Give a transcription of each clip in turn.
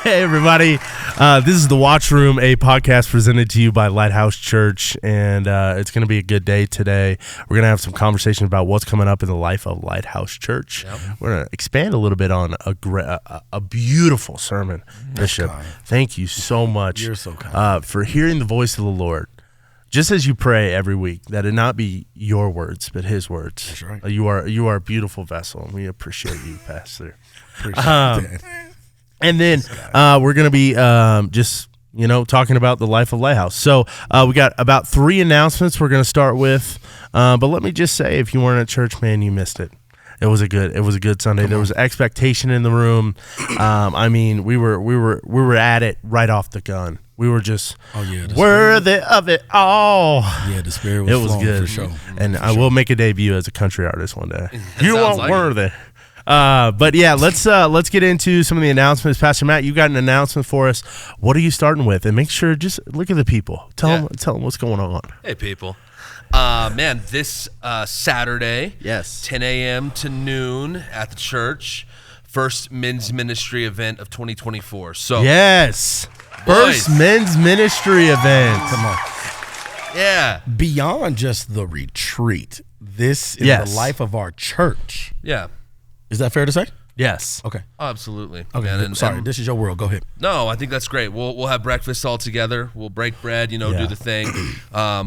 Hey, everybody. This is The Watch Room, a podcast presented to you by Lighthouse Church, and it's going to be a good day today. We're going to have some conversation about what's coming up in the life of Lighthouse Church. Yep. We're going to expand a little bit on a beautiful sermon, Bishop. Thank you so much. You're so kind. For hearing the voice of the Lord. Just as you pray every week, that it not be your words, but His words. That's right. You are a beautiful vessel, and we appreciate you, Pastor. Appreciate that. And then we're going to be just, talking about the life of Lighthouse. So we got about 3 announcements we're going to start with. But let me just say, if you weren't at church, man, you missed it. It was a good Sunday. There was expectation in the room. We were at it right off the gun. We were just worthy of it all. Yeah, the Spirit was flowing good. For sure. And I will make a debut as a country artist one day. You won't worthy. But yeah, let's get into some of the announcements. Pastor Matt, you got an announcement for us. What are you starting with? And make sure, just look at the people. Tell them what's going on. Hey, people. This Saturday, 10 a.m. to noon at the church, first men's ministry event of 2024. So yes, first men's ministry event. Come on. Yeah. Beyond just the retreat, this is the life of our church. Yeah. Is that fair to say? Yes. Okay. Absolutely. Okay. Man, Sorry, this is your world. Go ahead. No, I think that's great. We'll have breakfast all together. We'll break bread, do the thing.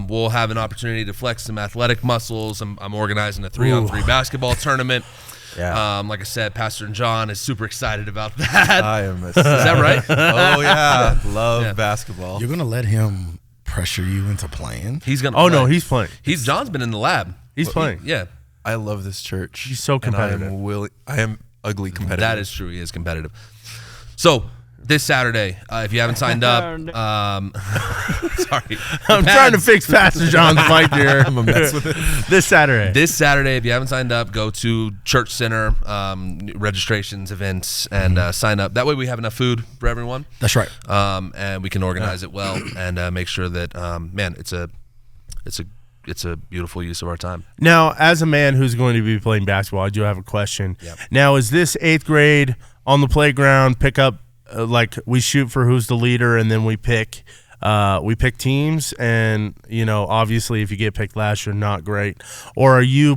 We'll have an opportunity to flex some athletic muscles. I'm organizing a 3-on-3 basketball tournament. Yeah. Like I said, Pastor John is super excited about that. I am. Is that right? Oh yeah, love basketball. You're gonna let him pressure you into playing? He's gonna. Oh play. no, he's playing. John's been in the lab. He's playing. Yeah. I love this church. He's so competitive. I am ugly competitive. That is true. He is competitive. So this Saturday, if you haven't signed up, sorry, I'm trying to fix Pastor John's mic here. I'm a mess with it. This Saturday, if you haven't signed up, go to Church Center, registrations, events, and sign up. That way, we have enough food for everyone. That's right. And we can organize it well and make sure that, it's a beautiful use of our time. Now, as a man who's going to be playing basketball, I do have a question. Yep. Now, is this 8th grade on the playground pick up, like we shoot for who's the leader, and then we pick teams, and obviously if you get picked last, you're not great, or are you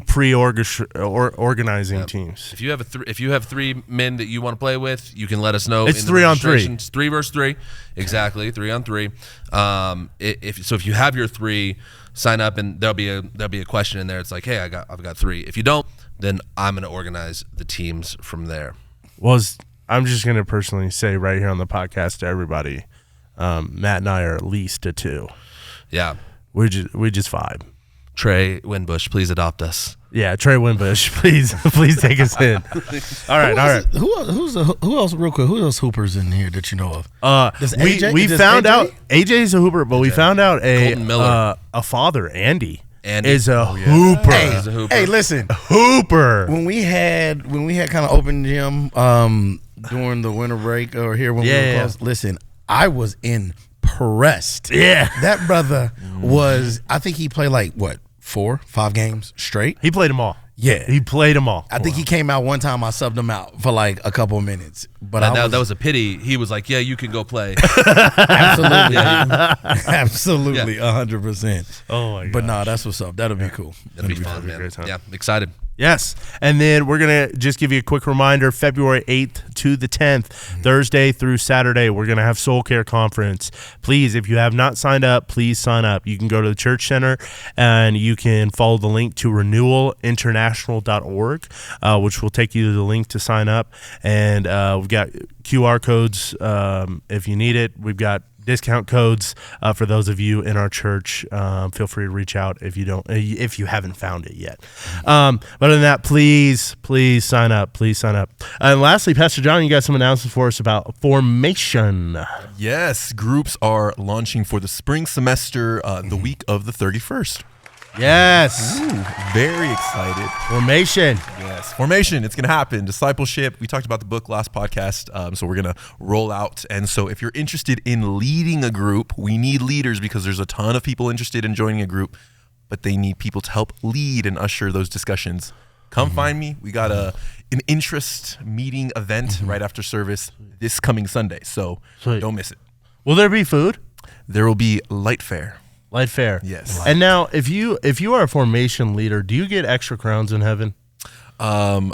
organizing teams? If you have 3 men that you want to play with, you can let us know. It's 3-on-3. It's 3 versus 3, exactly 3-on-3. If you have your 3. Sign up, and there'll be a question in there. It's like, hey, I've got 3. If you don't, then I'm going to organize the teams from there. Well, I'm just going to personally say right here on the podcast to everybody, Matt and I are at least a 2. Yeah, we just 5. Trey Winbush, please adopt us. Yeah, Trey Winbush, please take us in. All right. Who else? Real quick, who else hoopers in here that you know of? We found out AJ's a hooper, but we found out a father, Andy is a hooper. He's a hooper. Hey, listen, hooper. When we had kind of open gym during the winter break or here when we were close, listen, I was impressed. Yeah, that brother was. I think he played like what? 4-5 games straight. He played them all. Yeah, he played them all. I think he came out one time. I subbed him out for like a couple of minutes, but that was a pity. He was like, "Yeah, you can go play." Absolutely, absolutely, 100%. Oh my god! But nah, that's what's up. That'll be cool. That'll be fun, man. Yeah, excited. Yes, and then we're going to just give you a quick reminder, February 8th to the 10th, Thursday through Saturday, we're going to have Soul Care Conference. Please, if you have not signed up, please sign up. You can go to the Church Center, and you can follow the link to renewalinternational.org, which will take you to the link to sign up. And we've got QR codes if you need it. We've got discount codes for those of you in our church. Feel free to reach out if you haven't found it yet. But other than that, please sign up. Please sign up. And lastly, Pastor John, you got some announcements for us about formation. Yes, groups are launching for the spring semester the week of the 31st. Yes. Ooh, very excited. Formation. Yes, formation. It's going to happen. Discipleship. We talked about the book last podcast, so we're going to roll out. And so if you're interested in leading a group, we need leaders because there's a ton of people interested in joining a group, but they need people to help lead and usher those discussions. come find me. We got an interest meeting event right after service this coming Sunday, so don't miss it. Will there be food? There will be light fare. Light fare. Yes. And now, if you are a formation leader, do you get extra crowns in heaven? No.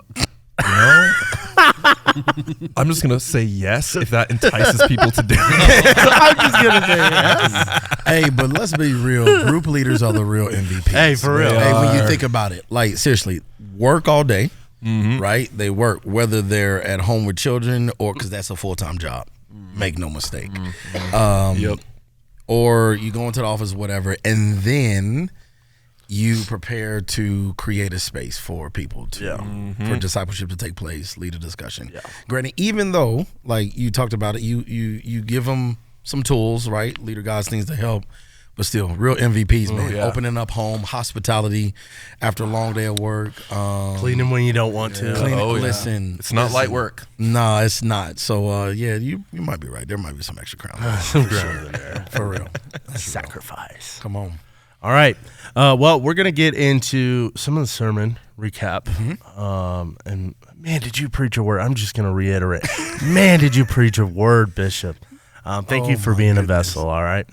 I'm just gonna say yes if that entices people to do it. I'm just gonna say yes. Hey, but let's be real. Group leaders are the real MVPs. Hey, for real. Hey, when you think about it, like seriously, work all day, right? They work whether they're at home with children or because that's a full-time job. Make no mistake. Yep. Or you go into the office, whatever, and then you prepare to create a space for people to for discipleship to take place, lead a discussion. Yeah. Granted, even though like you talked about it, you give them some tools, right? Leader God's things to help, but still, real MVPs, man. Yeah. Opening up home, hospitality after a long day of work, Cleaning when you don't want to. cleaning. Oh, yeah. Listen, It's not light work. No, it's not. So yeah, you might be right. There might be some extra crowns. Some crowns in there. For real. Sacrifice. Come on. All right. Well, we're going to get into some of the sermon recap. And man, did you preach a word? I'm just going to reiterate. Man, did you preach a word, Bishop. Thank you for being a vessel. All right.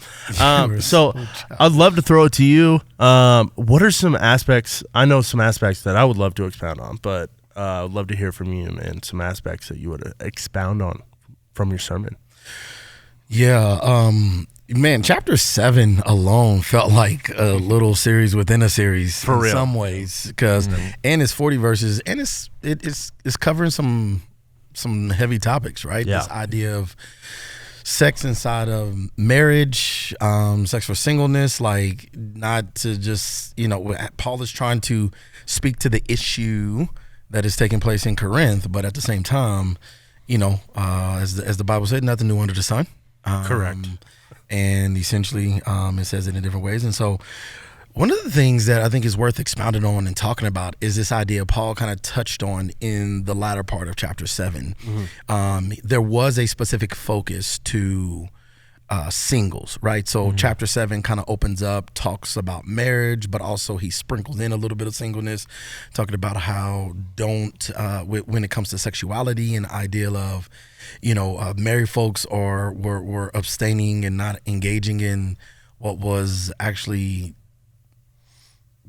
So I'd love to throw it to you. What are some aspects? I know some aspects that I would love to expound on, but I'd love to hear from you and some aspects that you would expound on from your sermon. Yeah. Man, chapter 7 alone felt like a little series within a series For in real. some ways, because and it's 40 verses, and it's covering some heavy topics, right? Yeah. This idea of sex inside of marriage, sex for singleness, like not to just, Paul is trying to speak to the issue that is taking place in Corinth, but at the same time, as the Bible said, nothing new under the sun. Correct. And essentially, it says it in different ways. And so one of the things that I think is worth expounding on and talking about is this idea Paul kind of touched on in the latter part of chapter 7. There was a specific focus to singles, right? So chapter 7 kind of opens up, talks about marriage, but also he sprinkles in a little bit of singleness, talking about how when it comes to sexuality and the ideal of, married folks were abstaining and not engaging in what was actually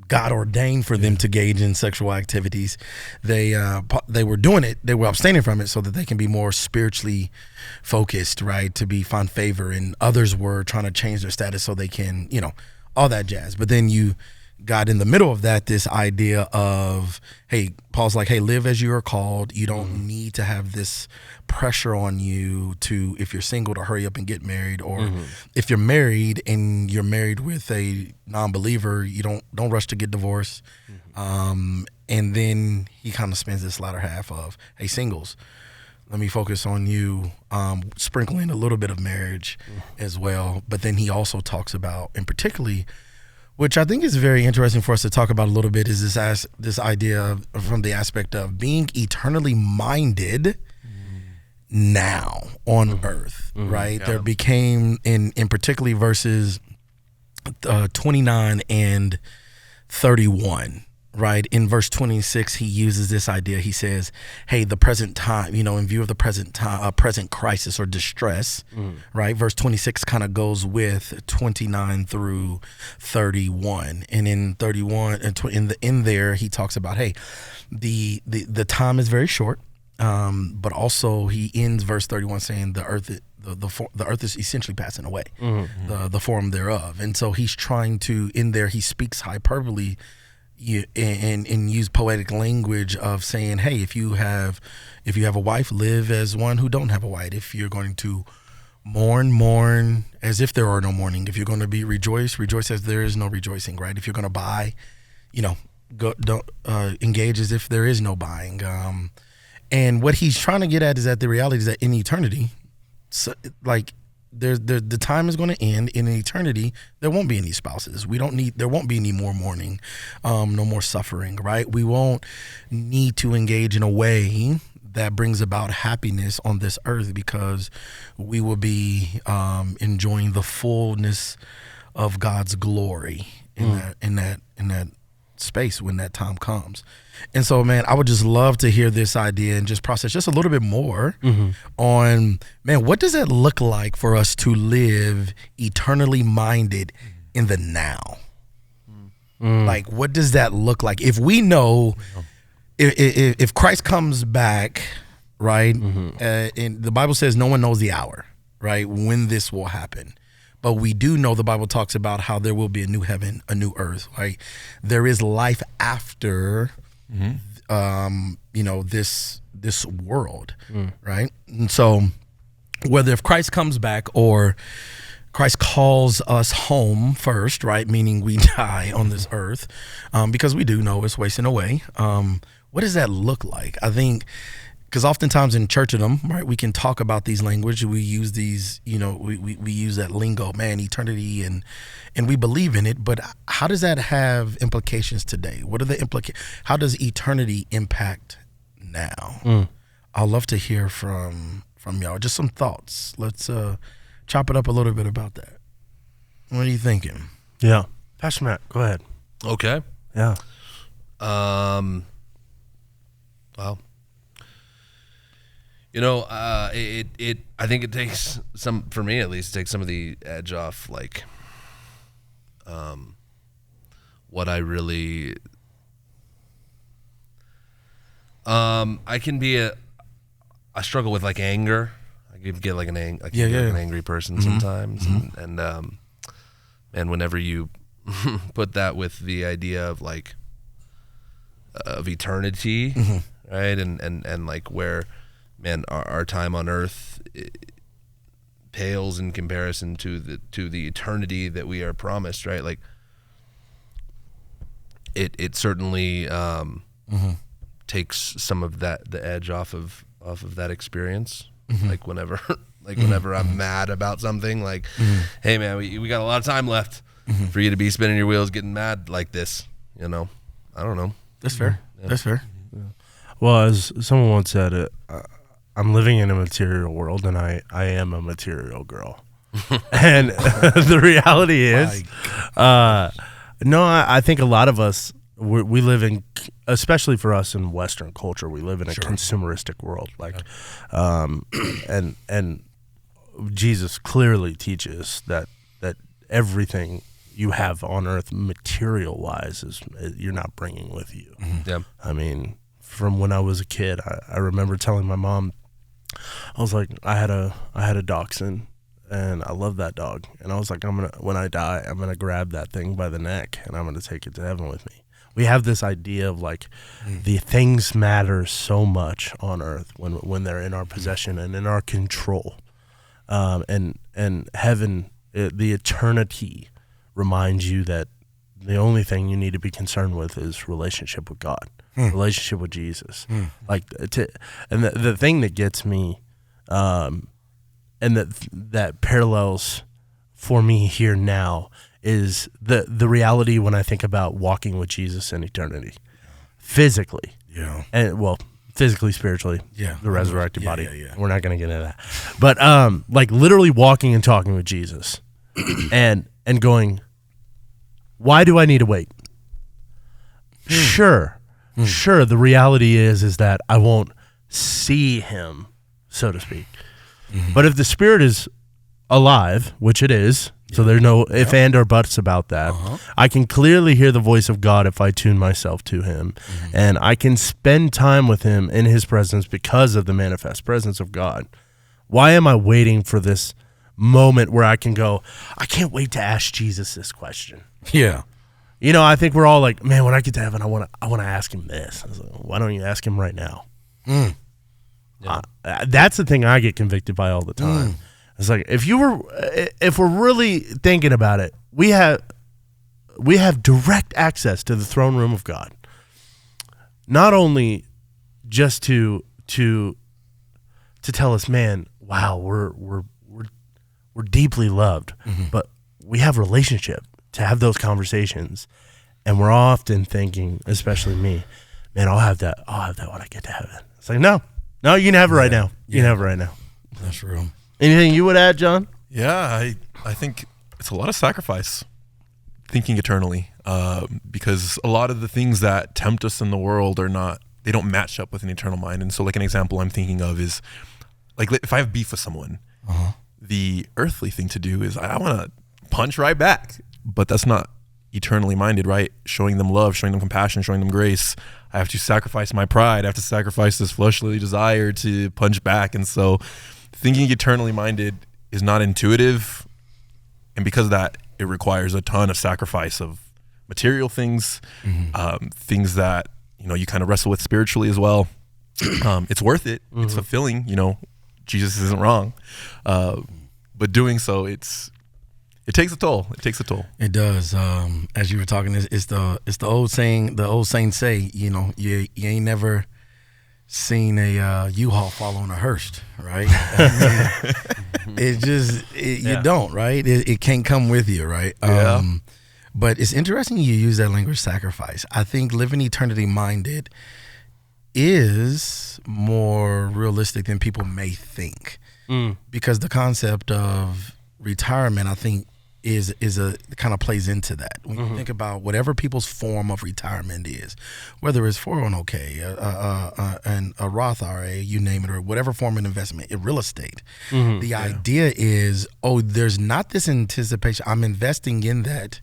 God ordained for them to engage in sexual activities. They were doing it. They were abstaining from it so that they can be more spiritually focused, right? To find favor, and others were trying to change their status so they can, all that jazz. But then you got in the middle of that, this idea of, hey, Paul's like, hey, live as you are called. You don't need to have this pressure on you to, if you're single, to hurry up and get married, or if you're married and you're married with a non-believer, you don't rush to get divorced. And then he kind of spends this latter half of, hey, singles, let me focus on you, sprinkling a little bit of marriage as well. But then he also talks about, and particularly, which I think is very interesting for us to talk about a little bit, is this idea from the aspect of being eternally minded now on earth, right? Yeah. There became, in particularly verses 29 and 31, right? In verse 26, he uses this idea. He says, hey, the present time, in view of the present time, present crisis or distress, right? Verse 26 kind of goes with 29 through 31. And in 31, in there, he talks about, hey, the time is very short. But also he ends verse 31 saying the earth is essentially passing away, the form thereof. And so he's trying to, in there, he speaks hyperbole and use poetic language of saying, hey, if you have a wife, live as one who don't have a wife. If you're going to mourn as if there are no mourning. If you're going to be rejoice as there is no rejoicing, right? If you're going to buy, don't engage as if there is no buying. And what he's trying to get at is that the reality is that in eternity, the time is going to end. In eternity, there won't be any spouses. There won't be any more mourning, no more suffering, right? We won't need to engage in a way that brings about happiness on this earth, because we will be enjoying the fullness of God's glory in that space when that time comes. And so, man, I would just love to hear this idea and just process just a little bit more on, man, what does that look like for us to live eternally minded in the now? Like, what does that look like? If we know, if Christ comes back, right, and the Bible says no one knows the hour, right, when this will happen. But we do know the Bible talks about how there will be a new heaven, a new earth, right? There is life after, this world, right? And so whether if Christ comes back or Christ calls us home first, right? Meaning we die on this earth, because we do know it's wasting away. What does that look like? I think, because oftentimes in churchdom, right, we can talk about these language. We use these, we use that lingo, man, eternity, and we believe in it. But how does that have implications today? What are the implications? How does eternity impact now? I'd love to hear from y'all. Just some thoughts. Let's chop it up a little bit about that. What are you thinking? Yeah, Pastor Matt, go ahead. Okay. Yeah. Well, I think it takes some, for me at least, it takes some of the edge off, like, what I really, I struggle with, like, anger. I get like an angry person sometimes, and whenever you put that with the idea of, like, of eternity, right, and like where, man, our time on earth pales in comparison to the eternity that we are promised, right? Like, it certainly takes some of the edge off of that experience. Like whenever I'm mad about something, like, hey man, we got a lot of time left for you to be spinning your wheels, getting mad like this. I don't know. That's fair. Yeah. That's fair. Yeah. Well, as someone once said, I'm living in a material world, and I am a material girl. And the reality is, I think a lot of us, we live in, especially for us in Western culture, we live in a consumeristic world. Like, and Jesus clearly teaches that everything you have on earth, material wise, is you're not bringing with you. Yeah. I mean, from when I was a kid, I remember telling my mom, I was like, I had a dachshund, and I love that dog, and I was like, when I die, I'm gonna grab that thing by the neck, and I'm gonna take it to heaven with me. We have this idea of, like, the things matter so much on earth when they're in our possession and in our control, and heaven, the eternity, reminds you that the only thing you need to be concerned with is relationship with God, relationship with Jesus. Like, and the thing that gets me, and that parallels for me here now, is the reality when I think about walking with Jesus in eternity, physically, and physically, spiritually, the resurrected body. We're not going to get into that, but like literally walking and talking with Jesus, and going, why do I need to wait? Sure. The reality is that I won't see him, so to speak. But if the Spirit is alive, which it is, so there's no if and or buts about that, I can clearly hear the voice of God if I tune myself to him, and I can spend time with him in his presence because of the manifest presence of God. Why am I waiting for this moment where I can go, I can't wait to ask Jesus this question? Yeah. I think we're all like, man, when I get to heaven, I want to ask him this. I was like, why don't you ask him right now? That's the thing I get convicted by all the time. It's like, if we're really thinking about it, we have direct access to the throne room of God. Not only just to tell us, man, wow, we're deeply loved, but we have relationship to have those conversations, and we're often thinking, especially me, man, I'll have that when I get to heaven. It's like, no, you can have it right now. You can have it right now. That's real. Anything you would add, John? Yeah, I think it's a lot of sacrifice thinking eternally, because a lot of the things that tempt us in the world they don't match up with an eternal mind. And so like an example I'm thinking of is like if I have beef with someone, the earthly thing to do is I want to punch right back, but that's not eternally minded, right? Showing them love, showing them compassion, showing them grace. I have to sacrifice my pride. I have to sacrifice this fleshly desire to punch back. And so thinking eternally minded is not intuitive. And because of that, it requires a ton of sacrifice of material things, things that, you kind of wrestle with spiritually as well. It's worth it. It's fulfilling, Jesus isn't wrong. But doing so, it takes a toll. It takes a toll. It does. As you were talking, it's the old saying. The old saints say, you ain't never seen a U-Haul following a hearse, right? You don't, right? It can't come with you, right? Yeah. But it's interesting you use that language, sacrifice. I think living eternity minded is more realistic than people may think, because the concept of retirement, I think, is a kind of plays into that. When you think about whatever people's form of retirement is, whether it's 401k, and a Roth IRA, you name it, or whatever form of investment, in real estate. The idea is, there's not this anticipation. I'm investing in that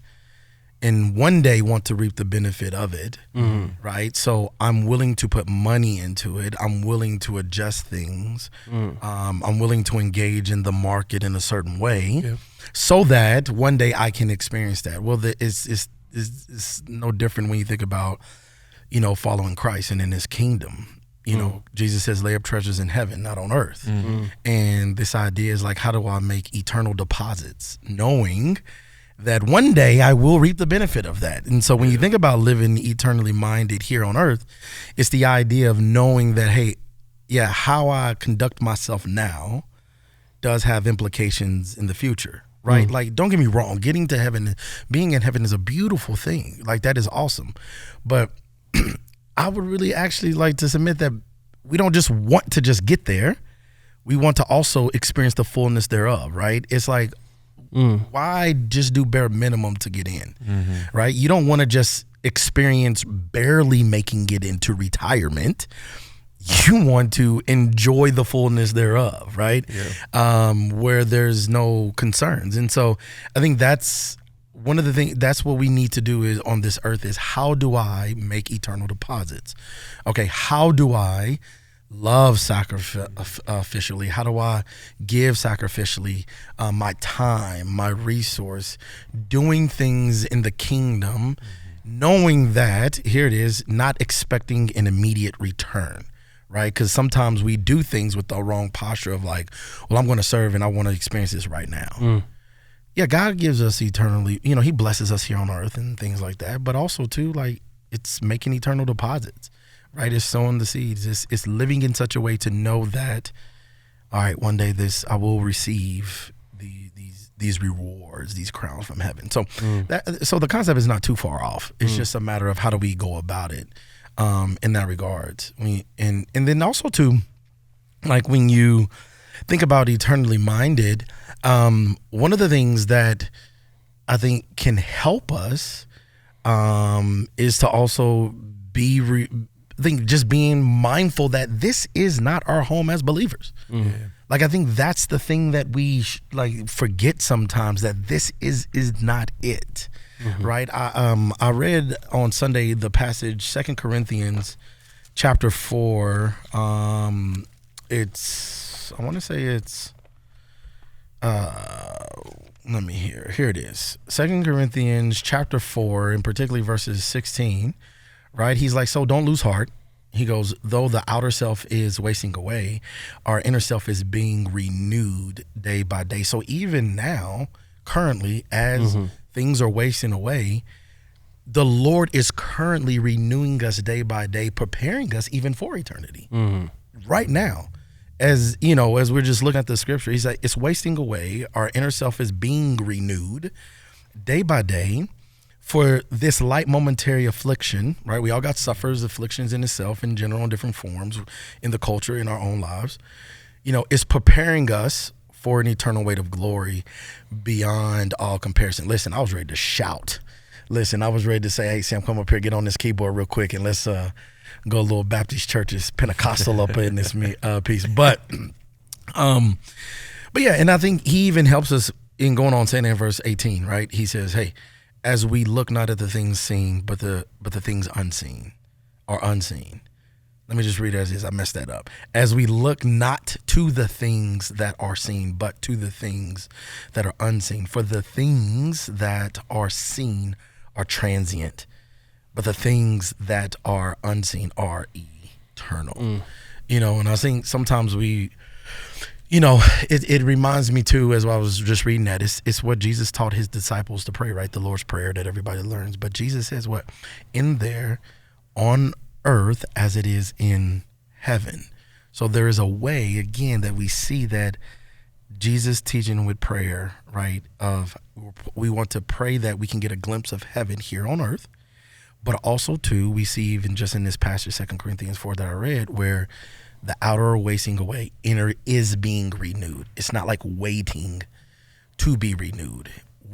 and one day want to reap the benefit of it, right? So I'm willing to put money into it. I'm willing to adjust things. I'm willing to engage in the market in a certain way so that one day I can experience that. Well, it's no different when you think about, following Christ and in his kingdom. Jesus says, lay up treasures in heaven, not on earth. And this idea is like, how do I make eternal deposits, knowing that one day I will reap the benefit of that? And so when you think about living eternally minded here on earth, it's the idea of knowing that, hey, how I conduct myself now does have implications in the future, right? Like, don't get me wrong, getting to heaven, being in heaven is a beautiful thing. Like, that is awesome. But I would really actually like to submit that we don't just want to just get there. We want to also experience the fullness thereof, right? It's like, why just do bare minimum to get in, right? You don't want to just experience barely making it into retirement. You want to enjoy the fullness thereof, right? Where there's no concerns. And so I think that's one of the things, that's what we need to do is on this earth is, how do I make eternal deposits? Okay, how do I love sacrificially? How do I give sacrificially my time, my resource, doing things in the kingdom, knowing that, here it is, not expecting an immediate return, right? Because sometimes we do things with the wrong posture of like, well, I'm going to serve and I want to experience this right now. God gives us eternally, he blesses us here on earth and things like that, but also too, like, it's making eternal deposits. Right, it's sowing the seeds. It's living in such a way to know that, all right, one day I will receive these rewards, these crowns from heaven. So so the concept is not too far off. It's just a matter of how do we go about it in that regard. And then also too, like when you think about eternally minded, one of the things that I think can help us is to also be I think just being mindful that this is not our home as believers. Like, I think that's the thing that we forget sometimes, that this is not it, right? I read on Sunday the passage 2 Corinthians chapter 4. It's, I want to say it's, let me hear. Here it is. 2 Corinthians chapter 4, and particularly verses 16. Right? He's like, so don't lose heart. He goes, though the outer self is wasting away, our inner self is being renewed day by day. So even now, currently, as things are wasting away, the Lord is currently renewing us day by day, preparing us even for eternity. Right now, as we're just looking at the scripture, he's like, it's wasting away. Our inner self is being renewed day by day. For this light momentary affliction, right? We all got suffers, afflictions in itself, in general, in different forms, in the culture, in our own lives. It's preparing us for an eternal weight of glory beyond all comparison. Listen, I was ready to shout. Listen, I was ready to say, hey, Sam, come up here, get on this keyboard real quick, and let's go a little Baptist churches, Pentecostal up in this piece. But yeah, and I think he even helps us in going on saying in verse 18, right? He says, hey, as we look not at the things seen, but the things unseen or unseen. Let me just read it as is. I messed that up. As we look not to the things that are seen, but to the things that are unseen. For the things that are seen are transient, but the things that are unseen are eternal. You know, and I think sometimes we, you know, it reminds me too, as I was just reading that, it's what Jesus taught his disciples to pray, right? The Lord's Prayer that everybody learns. But Jesus says what? In there, on earth as it is in heaven. So there is a way, again, that we see that Jesus teaching with prayer, right? Of we want to pray that we can get a glimpse of heaven here on earth. But also too, we see even just in this passage, 2 Corinthians 4 that I read, where the outer are wasting away, inner is being renewed. It's not like waiting to be renewed.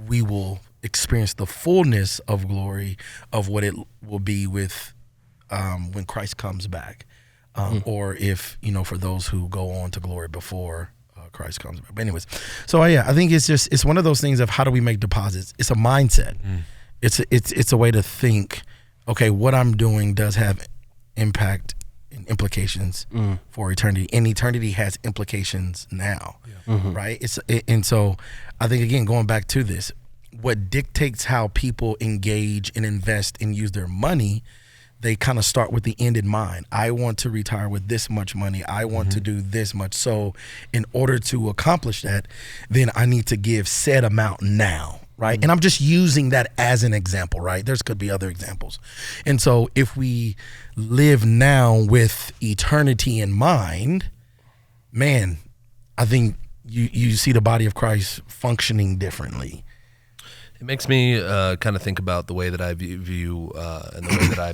We will experience the fullness of glory of what it will be with when Christ comes back, or if, you know, for those who go on to glory before Christ comes back. But anyways, so yeah, I think it's one of those things of how do we make deposits? It's a mindset. It's a way to think, okay, what I'm doing does have impact and implications for eternity, and eternity has implications now, right? And so I think, again, going back to this, what dictates how people engage and invest and use their money, they kind of start with the end in mind. I want to retire with this much money. I want to do this much. So in order to accomplish that, then I need to give said amount now, right? And I'm just using that as an example, right? There's could be other examples. And so if we live now with eternity in mind, man, I think you see the body of Christ functioning differently. It makes me kind of think about the way that I view and the way that I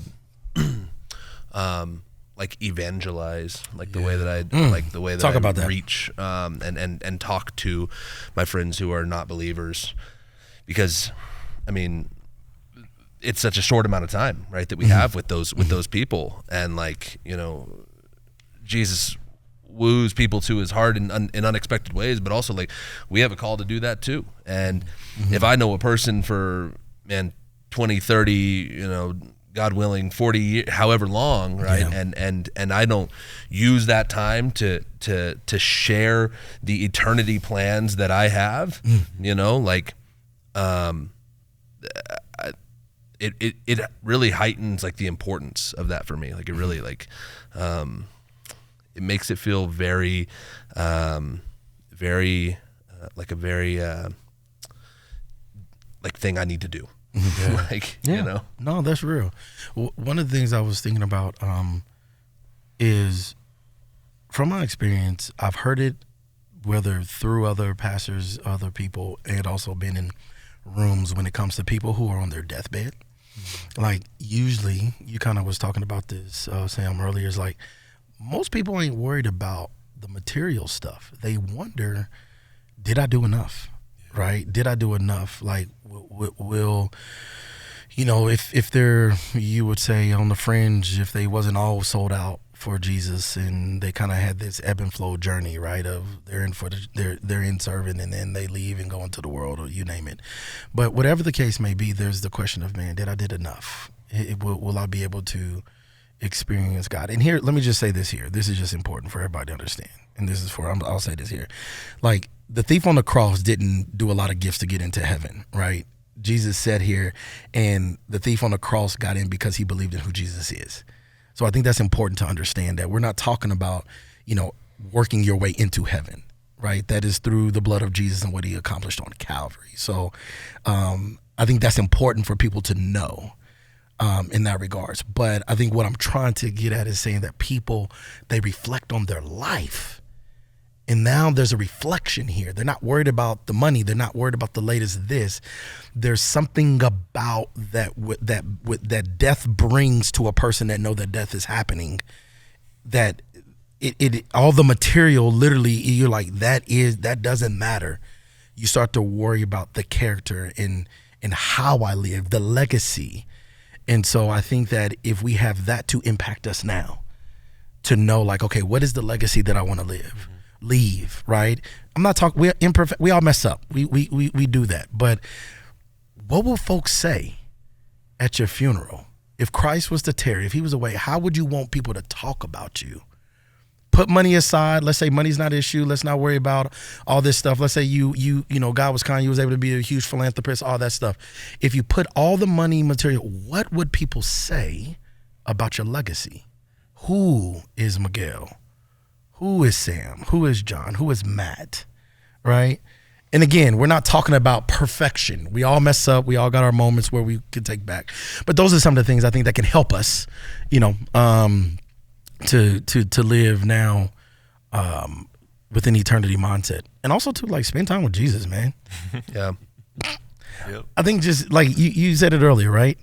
like evangelize, like the way that I like the way that Talk I about that. reach and talk to my friends who are not believers, because I mean it's such a short amount of time, right, that we have with those people, and like, you know, Jesus woos people to his heart in unexpected ways, but also like we have a call to do that too. And if I know a person for 20, 30, you know, God willing, 40 years, however long, right? Yeah. And I don't use that time to share the eternity plans that I have, you know, like it really heightens like the importance of that for me. Like it really like it makes it feel very like a very like thing I need to do. Like, you know, no, that's real. One of the things I was thinking about is, from my experience, I've heard it whether through other pastors, other people, and also been in rooms when it comes to people who are on their deathbed. Like usually, you kind of was talking about this, Sam, earlier. Is like most people ain't worried about the material stuff. They wonder, did I do enough? Right? Did I do enough? Like, will you know, if they're, you would say on the fringe, if they wasn't all sold out for Jesus and they kind of had this ebb and flow journey, right? Of they're in serving and then they leave and go into the world, or you name it. But whatever the case may be, there's the question of, man, did I did enough? Will I be able to experience God? And here, let me just say this here. This is just important for everybody to understand. And this is I'll say this here. Like, the thief on the cross didn't do a lot of gifts to get into heaven, right? Jesus sat here, and the thief on the cross got in because he believed in who Jesus is. So I think that's important to understand, that we're not talking about, you know, working your way into heaven, right? That is through the blood of Jesus and what he accomplished on Calvary. So I think that's important for people to know in that regards. But I think what I'm trying to get at is saying that people, they reflect on their life. And now there's a reflection here. They're not worried about the money. They're not worried about the latest this. There's something about that death brings to a person that know that death is happening, that it all the material, literally, you're like, that doesn't matter. You start to worry about the character and how I live, the legacy. And so I think that if we have that to impact us now, to know like, okay, what is the legacy that I want to leave, right? I'm not talking, we're imperfect, we all mess up. We do that. But what will folks say at your funeral? If Christ was to tarry, if he was away, how would you want people to talk about you? Put money aside. Let's say money's not an issue. Let's not worry about all this stuff. Let's say you know, God was kind. You was able to be a huge philanthropist, all that stuff. If you put all the money material, what would people say about your legacy? Who is Miguel? Who is Sam? Who is John? Who is Matt? Right? And again, we're not talking about perfection. We all mess up. We all got our moments where we can take back. But those are some of the things I think that can help us, you know, to live now with an eternity mindset. And also to like spend time with Jesus, man. Yeah. Yep. I think just like you said it earlier, right?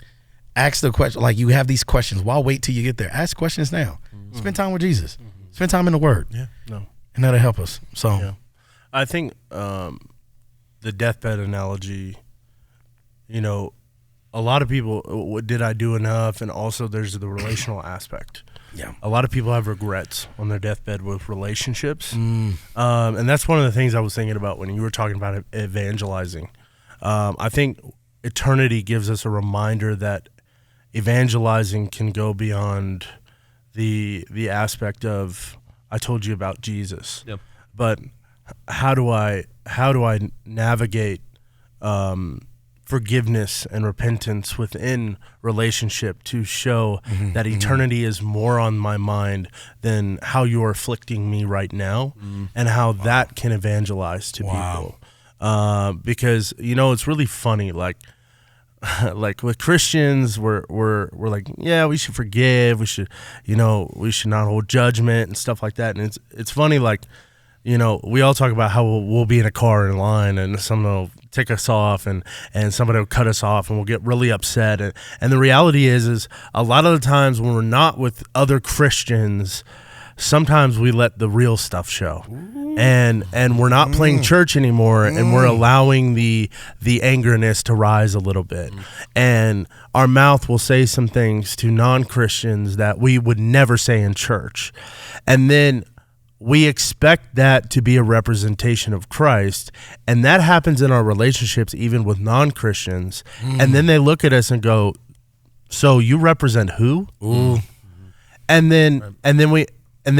Ask the question, like you have these questions. Why wait till you get there? Ask questions now. Spend time with Jesus. Spend time in the Word. Yeah. No. And that'll help us. So Yeah. I think the deathbed analogy, you know, a lot of people, did I do enough? And also there's the relational aspect. yeah. A lot of people have regrets on their deathbed with relationships. And that's one of the things I was thinking about when you were talking about evangelizing. I think eternity gives us a reminder that evangelizing can go beyond the aspect of, I told you about Jesus. Yep. But how do I navigate forgiveness and repentance within relationship to show that eternity is more on my mind than how you're afflicting me right now, and how that can evangelize to people. Because, you know, it's really funny, like with Christians, we're like, yeah, we should forgive, we should not hold judgment and stuff like that. And it's funny, like, you know, we all talk about how we'll be in a car in line and someone will take us off and somebody will cut us off and we'll get really upset. And the reality is a lot of the times when we're not with other Christians, sometimes we let the real stuff show. And we're not playing church anymore, and we're allowing the angerness to rise a little bit. And our mouth will say some things to non-Christians that we would never say in church. And then we expect that to be a representation of Christ, and that happens in our relationships even with non-Christians. And then they look at us and go, so you represent who? And then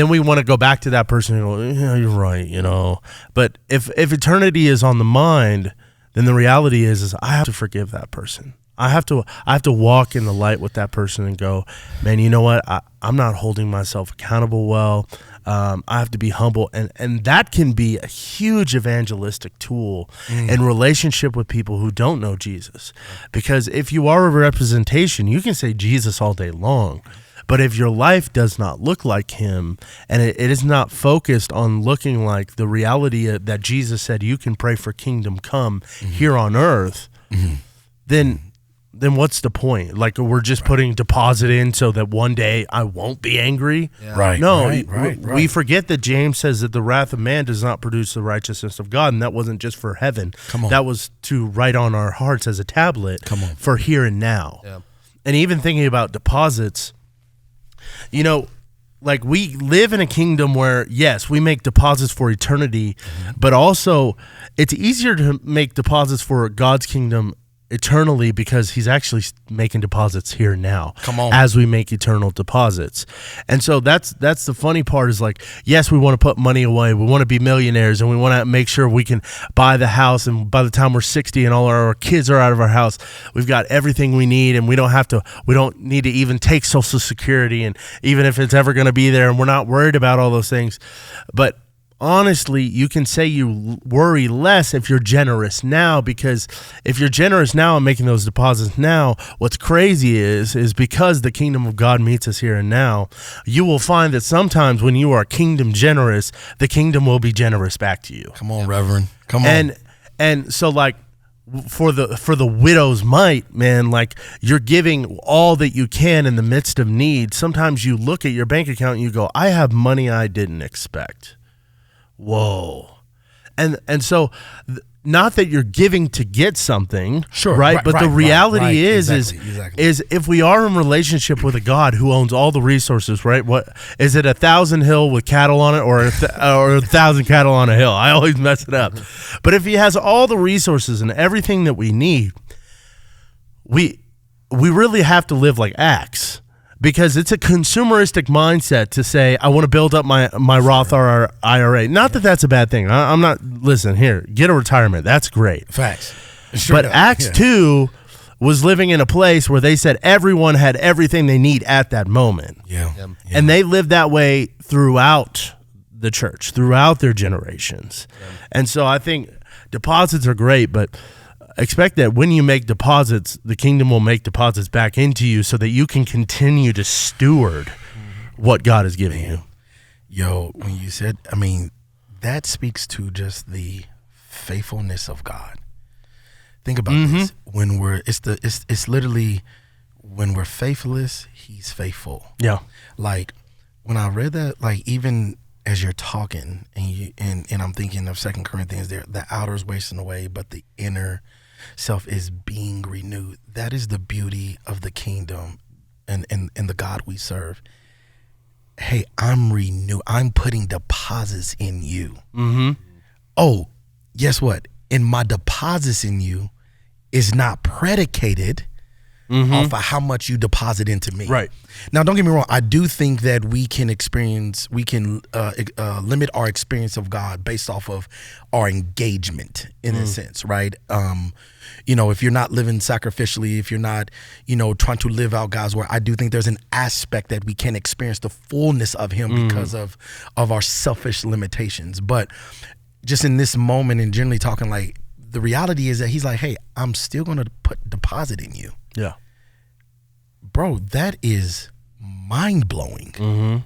we want to go back to that person and go, yeah, you're right, you know. But if eternity is on the mind, then the reality is I have to forgive that person. I have to walk in the light with that person and go, man, you know what? I'm not holding myself accountable well. I have to be humble. And that can be a huge evangelistic tool in relationship with people who don't know Jesus. Because if you are a representation, you can say Jesus all day long. But if your life does not look like him, and it is not focused on looking like the reality that Jesus said, you can pray for kingdom come here on earth, then what's the point? Like, we're just putting deposit in so that one day I won't be angry? Yeah. Right. No, Right. we forget that James says that the wrath of man does not produce the righteousness of God, and that wasn't just for heaven. Come on. That was to write on our hearts as a tablet for here and now. Yeah. And even thinking about deposits, you know, like, we live in a kingdom where, yes, we make deposits for eternity, but also it's easier to make deposits for God's kingdom eternally because he's actually making deposits here and now. Come on. As we make eternal deposits. And so that's the funny part is, like, yes, we want to put money away. We want to be millionaires, and we want to make sure we can buy the house, and by the time we're 60 and all our kids are out of our house, we've got everything we need, and we don't need to even take Social Security, and even if it's ever going to be there, and we're not worried about all those things. But honestly, you can say you worry less if you're generous now, because if you're generous now and making those deposits now, what's crazy is because the kingdom of God meets us here and now, you will find that sometimes when you are kingdom generous, the kingdom will be generous back to you. Come on, Reverend. Come on. And so, like, for the widow's mite, man, like you're giving all that you can in the midst of need. Sometimes you look at your bank account and you go, I have money I didn't expect. Whoa. And so not that you're giving to get something, right? But the reality is if we are in relationship with a God who owns all the resources, right? What is it? 1,000 hill with cattle on it, or 1,000 cattle on a hill? I always mess it up. But if He has all the resources and everything that we need, we really have to live like Acts. Because it's a consumeristic mindset to say, I want to build up my Roth or IRA. Not that that's a bad thing. I'm not, listen, here, get a retirement. That's great. Facts. But Acts 2 was living in a place where they said everyone had everything they need at that moment. Yeah. And they lived that way throughout the church, throughout their generations. Yeah. And so I think deposits are great, but expect that when you make deposits, the kingdom will make deposits back into you so that you can continue to steward what God is giving you. Yo, when you said, that speaks to just the faithfulness of God. Think about this. When it's literally when we're faithless, He's faithful. Yeah. Like when I read that, like even as you're talking and I'm thinking of 2 Corinthians there, the outer is wasting away, but the inner self is being renewed. That is the beauty of the kingdom and the God we serve. Hey, I'm renewed. I'm putting deposits in you. Oh, guess what? And my deposits in you is not predicated off of how much you deposit into me. Right. Now, don't get me wrong. I do think that we can limit our experience of God based off of our engagement in a sense, right? If you're not living sacrificially, if you're not, trying to live out God's word, I do think there's an aspect that we can experience the fullness of Him because of our selfish limitations. But just in this moment and generally talking, like the reality is that He's like, hey, I'm still going to put deposit in you. Yeah. Bro, that is mind-blowing.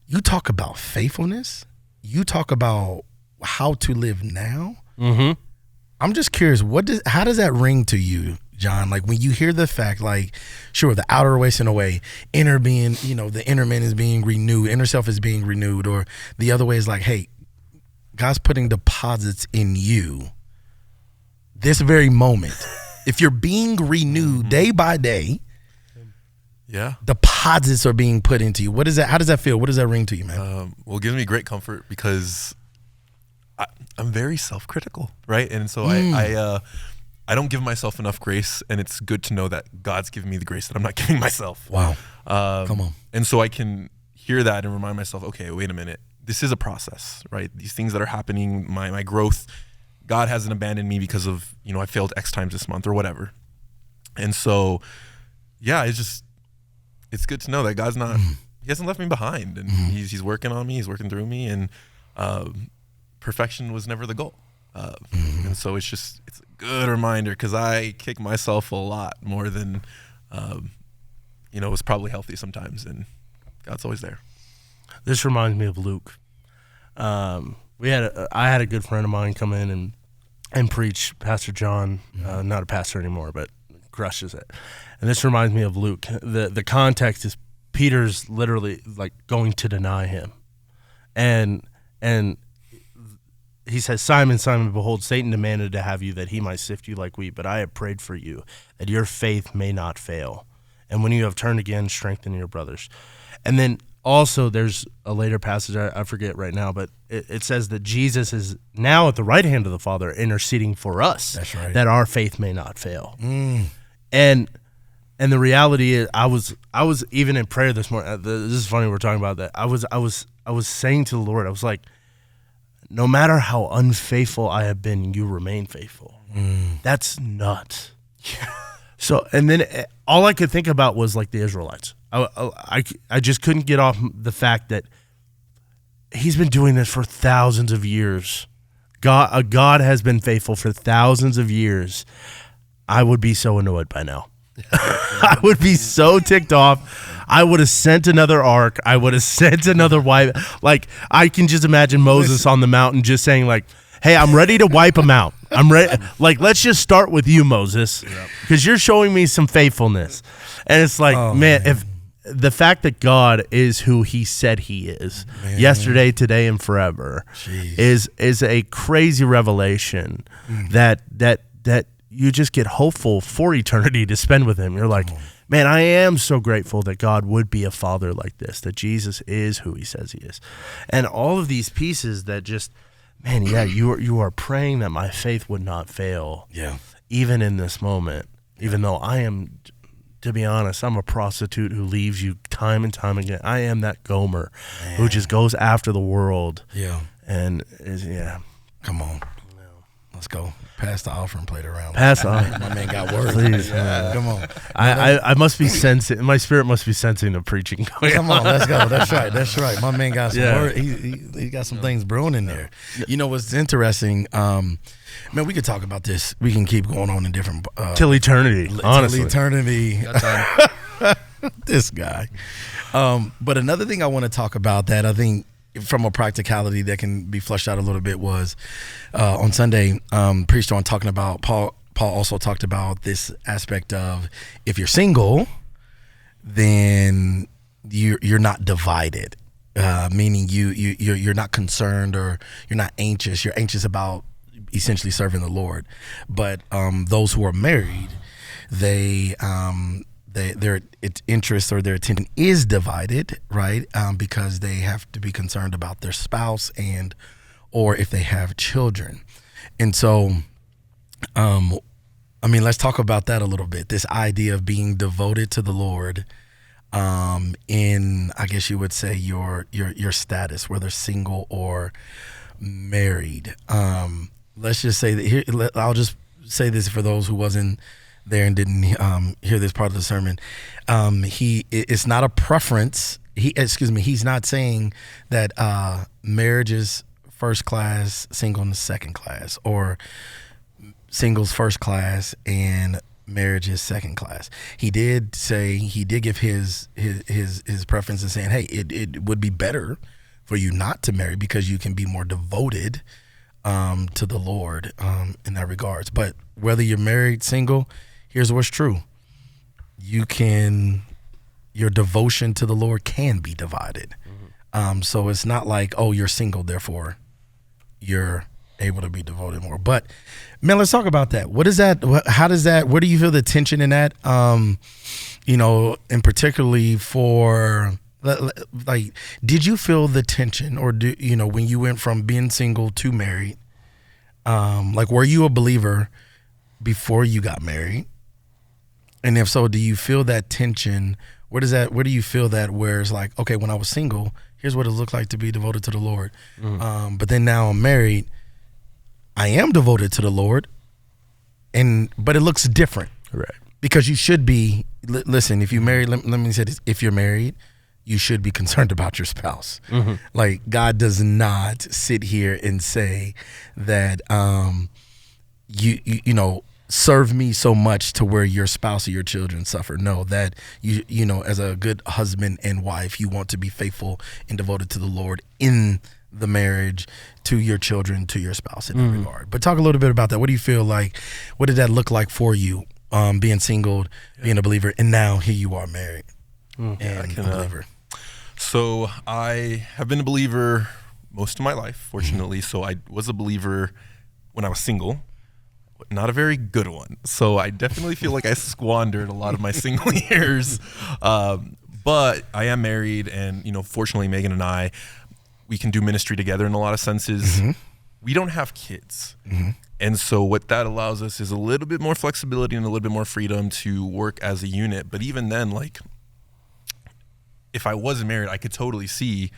You talk about faithfulness. You talk about how to live now. I'm just curious, how does that ring to you, John? Like when you hear the fact, like, sure, the outer wasting away, inner being, the inner man is being renewed, inner self is being renewed, or the other way is like, hey, God's putting deposits in you this very moment. If you're being renewed day by day, deposits are being put into you. What is that? How does that feel? What does that ring to you, man? Well, it gives me great comfort because I'm very self-critical, right? And so I don't give myself enough grace, and it's good to know that God's giving me the grace that I'm not giving myself. Wow. Come on. And so I can hear that and remind myself, okay, wait a minute. This is a process, right? These things that are happening, my growth, God hasn't abandoned me because of, I failed X times this month or whatever. And so, it's good to know that God's not, He hasn't left me behind, and he's working on me, He's working through me, and perfection was never the goal. And so it's a good reminder, because I kick myself a lot more than, was probably healthy sometimes, and God's always there. This reminds me of Luke. I had a good friend of mine come in and preach, Pastor John, not a pastor anymore, but crushes it. And this reminds me of Luke. The context is Peter's literally like going to deny Him. And he says, Simon, Simon, behold, Satan demanded to have you that he might sift you like wheat, but I have prayed for you that your faith may not fail. And when you have turned again, strengthen your brothers. And then also, there's a later passage, I forget right now, but it says that Jesus is now at the right hand of the Father interceding for us. That's right. That our faith may not fail. And the reality is, I was even in prayer this morning. This is funny we're talking about that. I was saying to the Lord, I was like, no matter how unfaithful I have been, you remain faithful. That's nuts. So, and then all I could think about was like the Israelites. I just couldn't get off the fact that He's been doing this for thousands of years. God has been faithful for thousands of years. I would be so annoyed by now. I would be so ticked off. I would have sent another ark. I would have sent another wife. Like, I can just imagine Moses on the mountain just saying like, hey, I'm ready to wipe them out. I'm ready. Like, let's just start with you, Moses, because you're showing me some faithfulness. And it's like, man, if the fact that God is who he said he is, yesterday, today, and forever, is a crazy revelation that you just get hopeful for eternity to spend with him. You're like, man, I am so grateful that God would be a father like this, that Jesus is who he says he is. And all of these pieces that just, man, you are praying that my faith would not fail, even in this moment, even though I am, to be honest, I'm a prostitute who leaves you time and time again. I am that Gomer who just goes after the world. And Come on. Let's go. Pass the offering plate around. Pass the offering. My man got words. Please. Come on. I must be sensing, my spirit must be sensing the preaching going Come on, let's go. That's right. My man got some word. He got some things brewing in there. You know what's interesting? Man, we could talk about this. We can keep going on in different till eternity. Honestly, till eternity. This guy. But another thing I want to talk about that I think from a practicality that can be fleshed out a little bit was on Sunday, preached on talking about Paul also talked about this aspect of if you're single, then you're not divided, meaning you're not concerned or you're not anxious. You're anxious about essentially serving the Lord. But those who are married, their interest or their attention is divided, right? Because they have to be concerned about their spouse or if they have children. And so, let's talk about that a little bit. This idea of being devoted to the Lord, in, I guess you would say, your status, whether single or married. Let's just say that here. I'll just say this for those who wasn't there and didn't hear this part of the sermon. It's not a preference. He's not saying that marriage is first class, single is second class, or singles first class and marriage is second class. He did give his preference in saying, hey, it would be better for you not to marry because you can be more devoted to the Lord in that regards. But whether you're married, single, here's what's true. Your devotion to the Lord can be divided. So it's not like, oh, you're single, therefore you're able to be devoted more. But man, let's talk about that. What is that? How does that, where do you feel the tension in that? And particularly for, like, did you feel the tension or when you went from being single to married, like, were you a believer before you got married? And if so, do you feel that tension? Where do you feel that where it's like, okay, when I was single, here's what it looked like to be devoted to the Lord. But then now I'm married, I am devoted to the Lord, but it looks different. Right. Because you should be, listen, if you married, let me say this, if you're married, you should be concerned about your spouse. Like, God does not sit here and say that, serve me so much to where your spouse or your children suffer. No, that you as a good husband and wife, you want to be faithful and devoted to the Lord in the marriage, to your children, to your spouse in that regard. But talk a little bit about that. What do you feel like? What did that look like for you, being single, being a believer, and now here you are married and a believer? So I have been a believer most of my life, fortunately. So I was a believer when I was single. Not a very good one. So I definitely feel like I squandered a lot of my single years. But I am married, and fortunately Megan and I, we can do ministry together in a lot of senses. We don't have kids. And so what that allows us is a little bit more flexibility and a little bit more freedom to work as a unit. But even then, like, if I wasn't married, I could totally see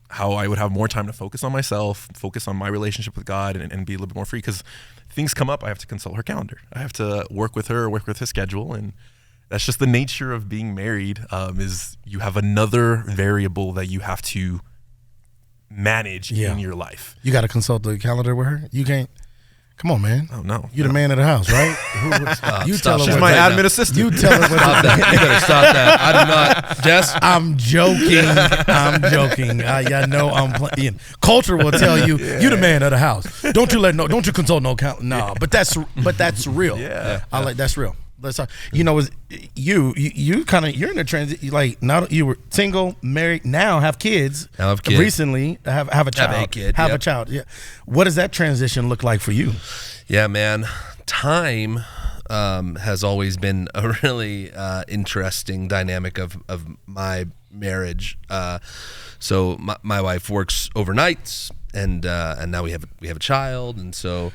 how I would have more time to focus on myself, focus on my relationship with God, and be a little bit more free. Because things come up, I have to consult her calendar. I have to work with her, work with her schedule. And that's just the nature of being married, is you have another variable that you have to manage in your life. You got to consult the calendar with her? You can't? Come on, man. Oh no, You the man of the house, right? You tell her she's what my to- admin assistant. You tell her what Stop to that. You better stop that. I do not. Jess? I'm joking. I'm joking. I know I'm playing. Culture will tell you, you the man of the house. Don't you consult no count. No, but that's real. Yeah. I like that's real. That's you know, you kind of you're in a transition. Like now you were single, married, now have kids. Now have kids. Recently have a child. Have a kid, Have yep. a child. Yeah. What does that transition look like for you? Yeah, man. Time has always been a really interesting dynamic of my marriage. So my wife works overnights, and now we have a child, and so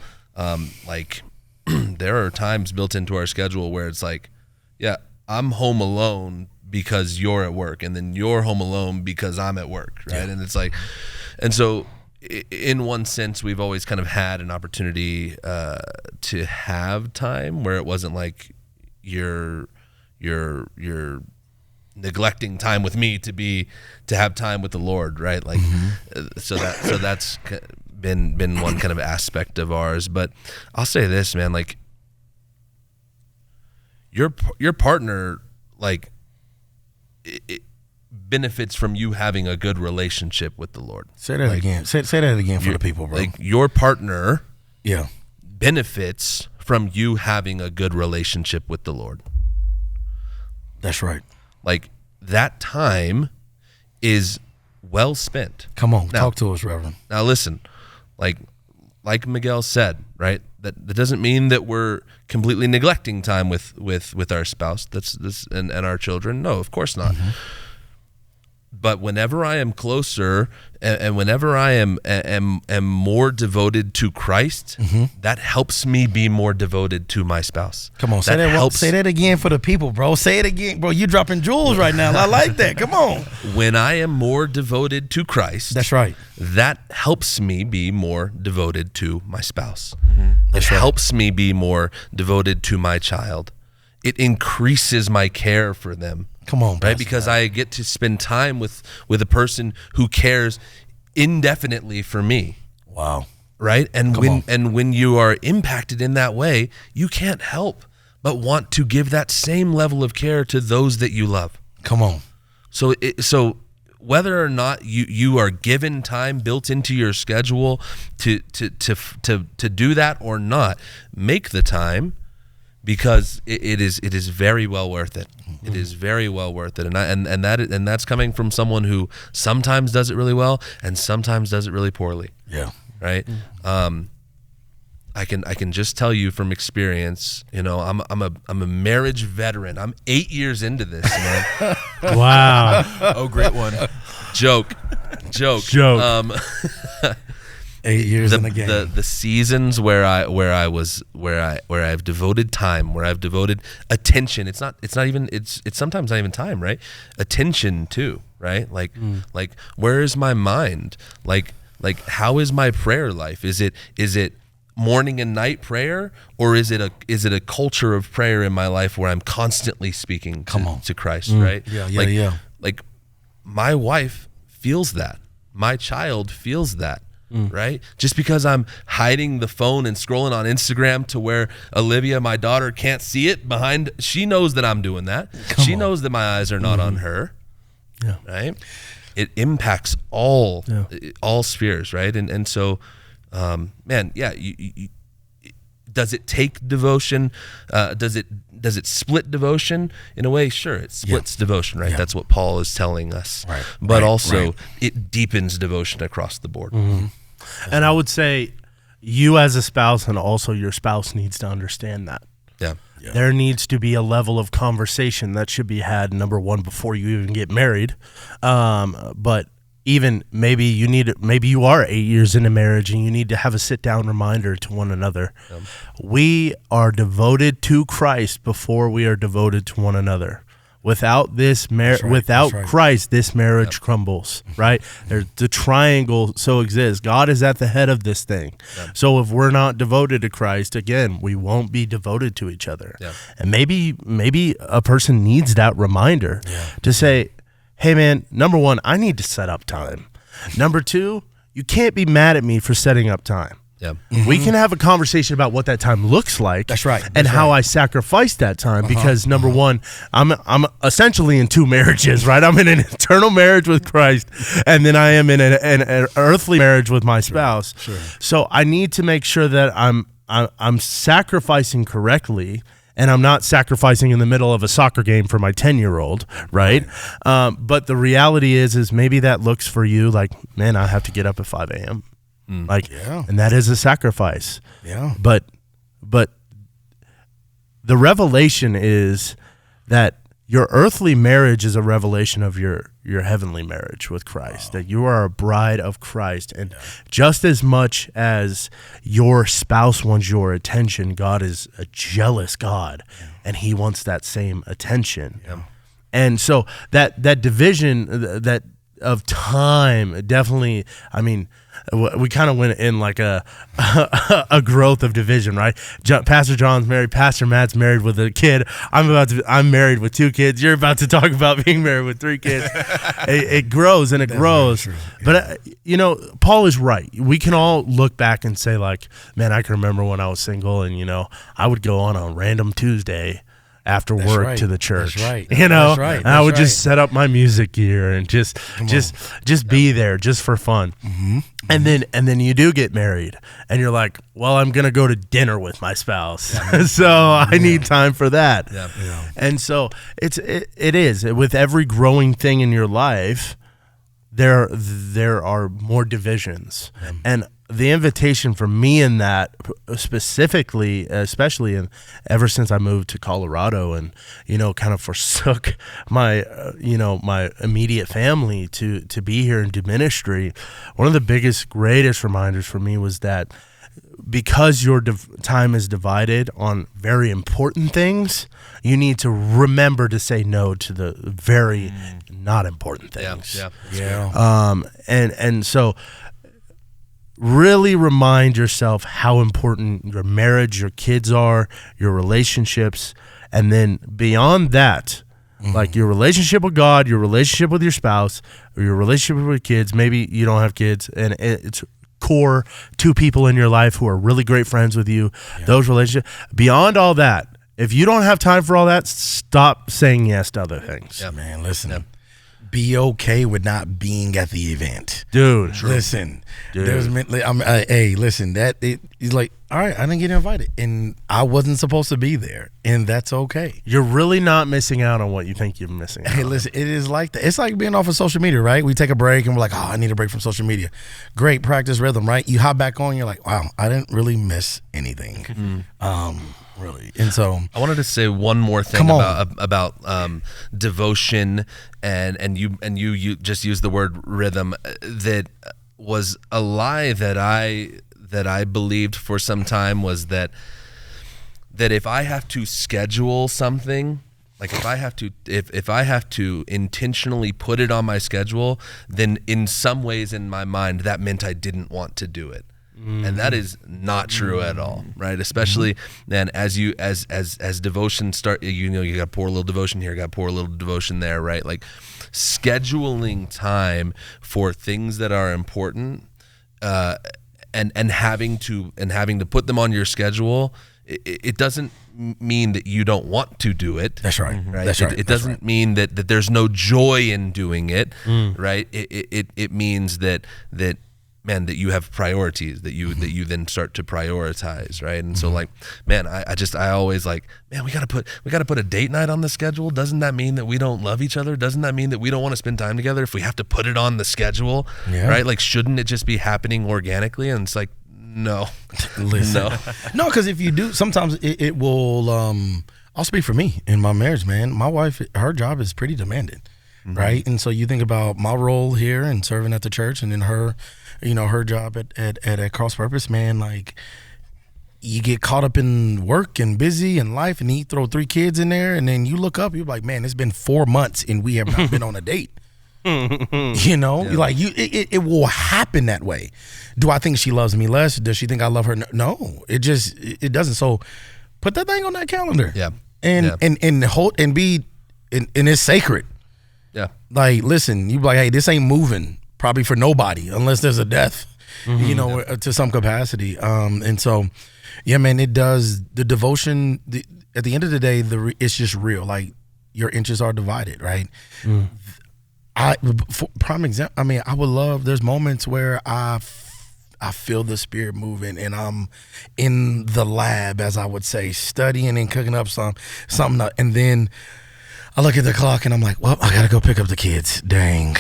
like there are times built into our schedule where it's like, yeah, I'm home alone because you're at work, and then you're home alone because I'm at work, right? Yeah. And it's like, and so in one sense, we've always kind of had an opportunity to have time where it wasn't like you're neglecting time with me to have time with the Lord, right? Like, so that's been one kind of aspect of ours. But I'll say this, man, like your partner, like it benefits from you having a good relationship with the Lord. Say that again. Say that again for the people, bro. Like your partner, yeah, benefits from you having a good relationship with the Lord. That's right. Like that time is well spent. Come on, now, talk to us, Reverend. Now listen, like Miguel said, right? That doesn't mean that we're completely neglecting time with our spouse. That's and our children. No, of course not. But whenever I am closer and whenever I am more devoted to Christ, that helps me be more devoted to my spouse. Come on, say that again for the people, bro. Say it again, bro. You dropping jewels right now. I like that. Come on. When I am more devoted to Christ, that's right. That helps me be more devoted to my spouse. It helps me be more devoted to my child. It increases my care for them. Come on, right? Because I get to spend time with a person who cares indefinitely for me. Wow. Right? And when you are impacted in that way, you can't help but want to give that same level of care to those that you love. Come on. So whether or not you are given time built into your schedule to do that or not, make the time, because it is very well worth it. It is very well worth it, and that's coming from someone who sometimes does it really well and sometimes does it really poorly. Yeah. Right. I can just tell you from experience. You know, I'm a marriage veteran. I'm 8 years into this, man. Wow. Oh, great one. Joke. 8 years in the game. The seasons where I've devoted time, where I've devoted attention. It's sometimes not even time, right? Attention too, right? Like where is my mind? Like how is my prayer life? Is it morning and night prayer, or is it a culture of prayer in my life where I'm constantly speaking to Christ, right? Yeah. Like my wife feels that. My child feels that. Right? Just because I'm hiding the phone and scrolling on Instagram to where Olivia, my daughter, can't see it behind, she knows that I'm doing that. She knows that my eyes are not on her. Yeah. Right? It impacts all spheres, right? And so, man, yeah, does it take devotion? Does it split devotion? In a way, sure, it splits devotion, right? Yeah. That's what Paul is telling us. Right. But also, it deepens devotion across the board. And I would say you as a spouse and also your spouse needs to understand that. Yeah. There needs to be a level of conversation that should be had, number one, before you even get married. But even maybe you are 8 years into marriage and you need to have a sit down reminder to one another. We are devoted to Christ before we are devoted to one another. Without this Christ, this marriage crumbles, right? The triangle so exists. God is at the head of this thing. So if we're not devoted to Christ, again, we won't be devoted to each other. And maybe a person needs that reminder to say, hey man, number one, I need to set up time. Number two, you can't be mad at me for setting up time. Yeah. We can have a conversation about what that time looks like. That's right. And That's how right. I sacrificed that time because number one, I'm essentially in two marriages, right? I'm in an eternal marriage with Christ, and then I am in an earthly marriage with my spouse. Sure. So I need to make sure that I'm sacrificing correctly, and I'm not sacrificing in the middle of a soccer game for my 10-year-old, right? But the reality is maybe that looks for you like, man, I have to get up at 5 a.m. Like, and that is a sacrifice. Yeah. But the revelation is that your earthly marriage is a revelation of your heavenly marriage with Christ, that you are a bride of Christ. And just as much as your spouse wants your attention, God is a jealous God, and he wants that same attention. And so that division that of time, definitely, I mean, we kind of went in like a growth of division, right? Pastor John's married, Pastor Matt's married with a kid. I'm married with 2 kids. You're about to talk about being married with 3 kids. It grows and it grows. But Paul is right. We can all look back and say like, man, I can remember when I was single, and I would go on a random Tuesday after work to the church. That's right. That's right. And I would just right. set up my music gear and just be there just for fun. And then you do get married, and you're like, well, I'm gonna go to dinner with my spouse, so I need time for that. And so it is with every growing thing in your life, there are more divisions. And the invitation for me in that specifically, especially ever since I moved to Colorado and, kind of forsook my, my immediate family to be here and do ministry, one of the biggest, greatest reminders for me was that because your time is divided on very important things, you need to remember to say no to the very not important things. And so really remind yourself how important your marriage, your kids are, your relationships, and then beyond that, like your relationship with God, your relationship with your spouse, or your relationship with kids. Maybe you don't have kids, and it's core 2 people in your life who are really great friends with you. Those relationships. Beyond all that, if you don't have time for all that, stop saying yes to other things. Man, listen. Be okay with not being at the event, dude. Listen, hey, listen. He's like, all right, I didn't get invited, and I wasn't supposed to be there, and that's okay. You're really not missing out on what you think you're missing out Hey, on. listen, it is like that. It's like being off of social media, right? We take a break, and we're like, oh, I need a break from social media. Great, practice rhythm, right? You hop back on, you're like, wow, I didn't really miss anything. Really. And so I wanted to say one more thing about devotion and you just used the word rhythm. That was a lie that I believed for some time, was that if I have to schedule something, like if I have to intentionally put it on my schedule, then in some ways in my mind that meant I didn't want to do it. And that is not true at all, right? Especially then as devotion start, you got to pour a little devotion here, got to pour a little devotion there, right? Like scheduling time for things that are important, and having to put them on your schedule. It doesn't mean that you don't want to do it. That's right. Right. That's right. It doesn't mean that there's no joy in doing it. Right. It means that man, that you have priorities that you then start to prioritize, right? And so like, man, I always like, man, we gotta put a date night on the schedule. Doesn't that mean that we don't love each other? Doesn't that mean that we don't want to spend time together if we have to put it on the schedule? Right? Like, shouldn't it just be happening organically? And it's like, no. Listen. No, because if you do, sometimes it will, I'll speak for me in my marriage, man. My wife, her job is pretty demanding. Right. And so you think about my role here and serving at the church, and then her, her job at Cross Purpose, man, like you get caught up in work and busy and life, and you throw 3 kids in there, and then you look up, you're like, man, it's been 4 months and we have not been on a date. Like it will happen that way. Do I think she loves me less? Does she think I love her? No, it doesn't. So put that thing on that calendar. And hold and be, and it's sacred. Like, listen, you be like, hey, this ain't moving probably for nobody unless there's a death. you know, to some capacity. And so, yeah, man, it does. The devotion, at the end of the day, it's just real. Like, your inches are divided, right? For prime example, I mean, I would love, there's moments where I feel the Spirit moving, and I'm in the lab, as I would say, studying and cooking up something, and then I look at the clock and I'm like, well, I gotta go pick up the kids. Dang.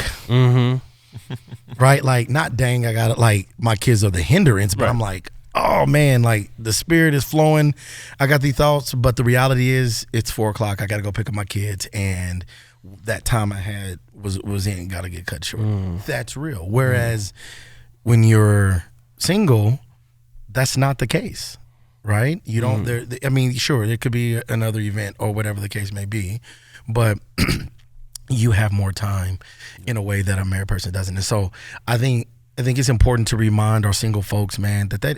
Right? Like, not dang, I gotta, like, my kids are the hindrance, but I'm like, oh man, like, the Spirit is flowing. I got these thoughts, but the reality is it's 4:00. I gotta go pick up my kids, and that time I had was in, gotta get cut short. That's real. Whereas when you're single, that's not the case, right? You don't, I mean, sure, it could be another event or whatever the case may be, but you have more time in a way that a married person doesn't. And so I think it's important to remind our single folks, man, that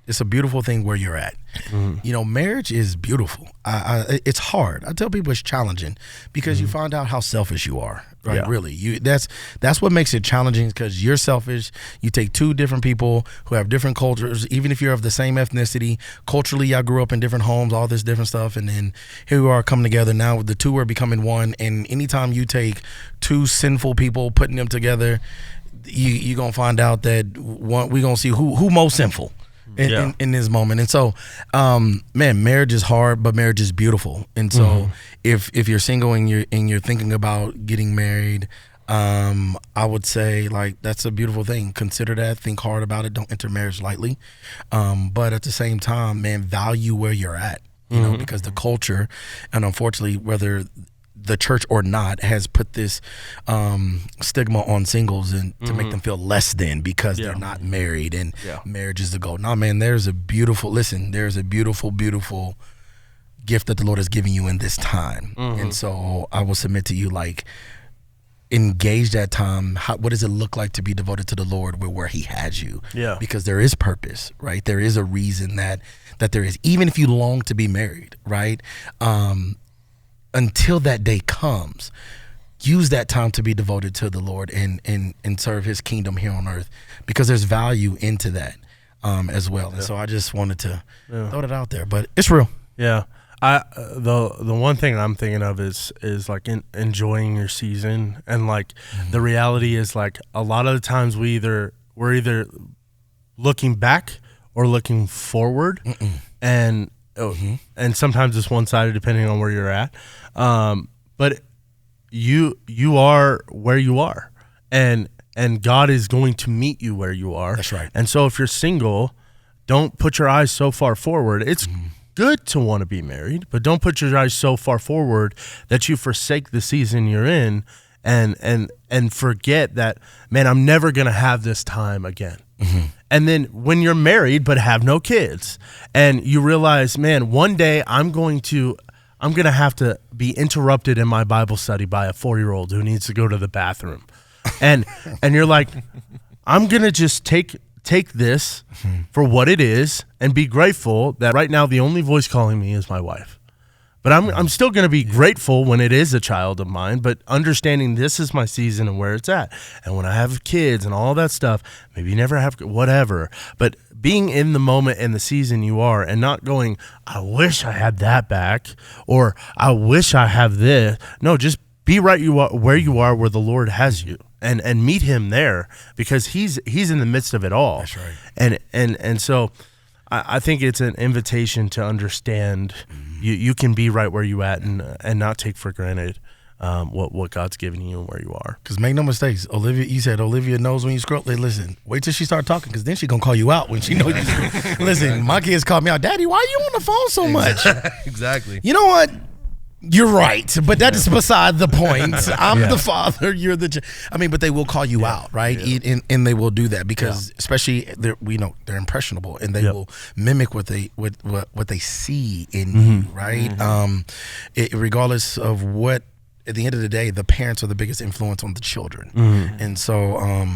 it's a beautiful thing where you're at. You know, marriage is beautiful. It's hard. I tell people it's challenging because you find out how selfish you are. Right? Yeah. Really, that's what makes it challenging, because you're selfish. You take two different people who have different cultures, even if you're of the same ethnicity. Culturally, y'all grew up in different homes, all this different stuff, and then here you are coming together. Now the two are becoming one. And anytime you take two sinful people, putting them together, you're gonna find out that we're gonna see who most sinful in this moment. And so, man, marriage is hard, but marriage is beautiful. And so, if you're single and you're thinking about getting married, I would say, like, that's a beautiful thing. Consider that. Think hard about it. Don't enter marriage lightly. But at the same time, man, value where you're at. You know, because the culture, and unfortunately, whether the church or not, has put this stigma on singles and to make them feel less than because they're not married, and marriage is the goal. No, man, there's a beautiful gift that the Lord has given you in this time. And so I will submit to you, like, engage that time. What does it look like to be devoted to the Lord where he has you? Because there is purpose, right? There is a reason that there is, even if you long to be married, right? Until that day comes, use that time to be devoted to the Lord and serve his kingdom here on earth, because there's value into that as well. And so I just wanted to throw it out there, but it's real. Yeah. The one thing I'm thinking of is like enjoying your season. And like the reality is, like, a lot of the times we're either looking back or looking forward. And sometimes it's one-sided depending on where you're at. But you are where you are, and God is going to meet you where you are. That's right. And so if you're single, don't put your eyes so far forward. It's good to want to be married, but don't put your eyes so far forward that you forsake the season you're in and forget that, man, I'm never going to have this time again. And then when you're married but have no kids, and you realize, man, one day I'm going to have to be interrupted in my Bible study by a 4-year-old who needs to go to the bathroom. And you're like, I'm going to just take this for what it is and be grateful that right now the only voice calling me is my wife. But I'm still going to be grateful when it is a child of mine, but understanding this is my season and where it's at. And when I have kids and all that stuff, maybe you never have, whatever. But being in the moment and the season you are, and not going, I wish I had that back, or I wish I have this. No, just be right where you are, where the Lord has you. And meet him there, because he's in the midst of it all. That's right. And so I think it's an invitation to understand you can be right where you at and not take for granted what God's given you and where you are. Because make no mistakes, you said Olivia knows when you scroll. Listen, wait till she start talking, because then she gonna call you out when she knows you. Listen, my kids call me out, Daddy, why are you on the phone so much? Exactly. You know what? You're right, but that is beside the point. I'm the father, you're the but they will call you out, right? And they will do that because especially we know they're impressionable, and they will mimic what they see in you, right? Regardless of what, at the end of the day, the parents are the biggest influence on the children. And so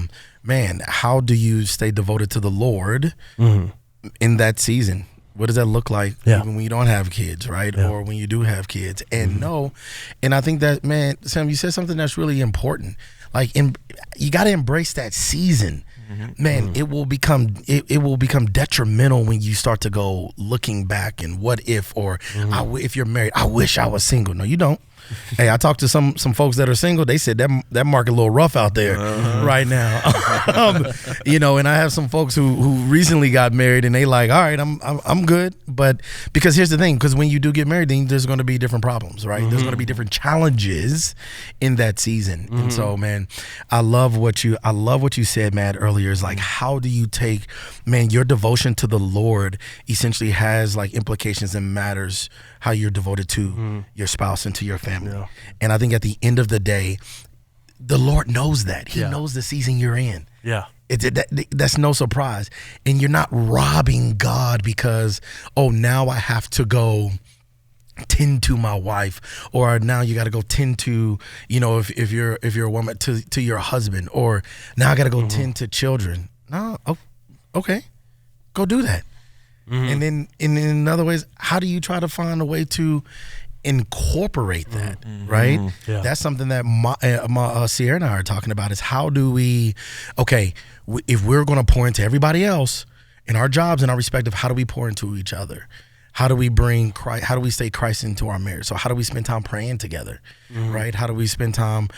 man, how do you stay devoted to the Lord in that season? What does that look like even when you don't have kids, right? Or when you do have kids? And and I think that, man, Sam, you said something that's really important. Like, you got to embrace that season. man, it will become detrimental when you start to go looking back and what if, or if you're married, I wish I was single. No, you don't. Hey, I talked to some folks that are single. They said that market a little rough out there right now. And I have some folks who recently got married, and they like, all right, I'm good. But because here's the thing, because when you do get married, then there's going to be different problems, right? There's going to be different challenges in that season. And so, man, I love what you said, Matt, earlier. Is like, how do you take, man, your devotion to the Lord essentially has like implications and matters how you're devoted to your spouse and to your family. Yeah. And I think at the end of the day, the Lord knows that. He knows the season you're in. Yeah. That's no surprise. And you're not robbing God because, now I have to go tend to my wife, or now you got to go tend to, if you're a woman, to your husband, or now I got to go tend to children. No, okay, go do that. And then in other ways, how do you try to find a way to incorporate that, right? Yeah. That's something that Sierra and I are talking about, is how do we, if we're going to pour into everybody else in our jobs and our respective, how do we pour into each other? How do we bring Christ, how do we stay Christ into our marriage? So how do we spend time praying together, right? How do we spend time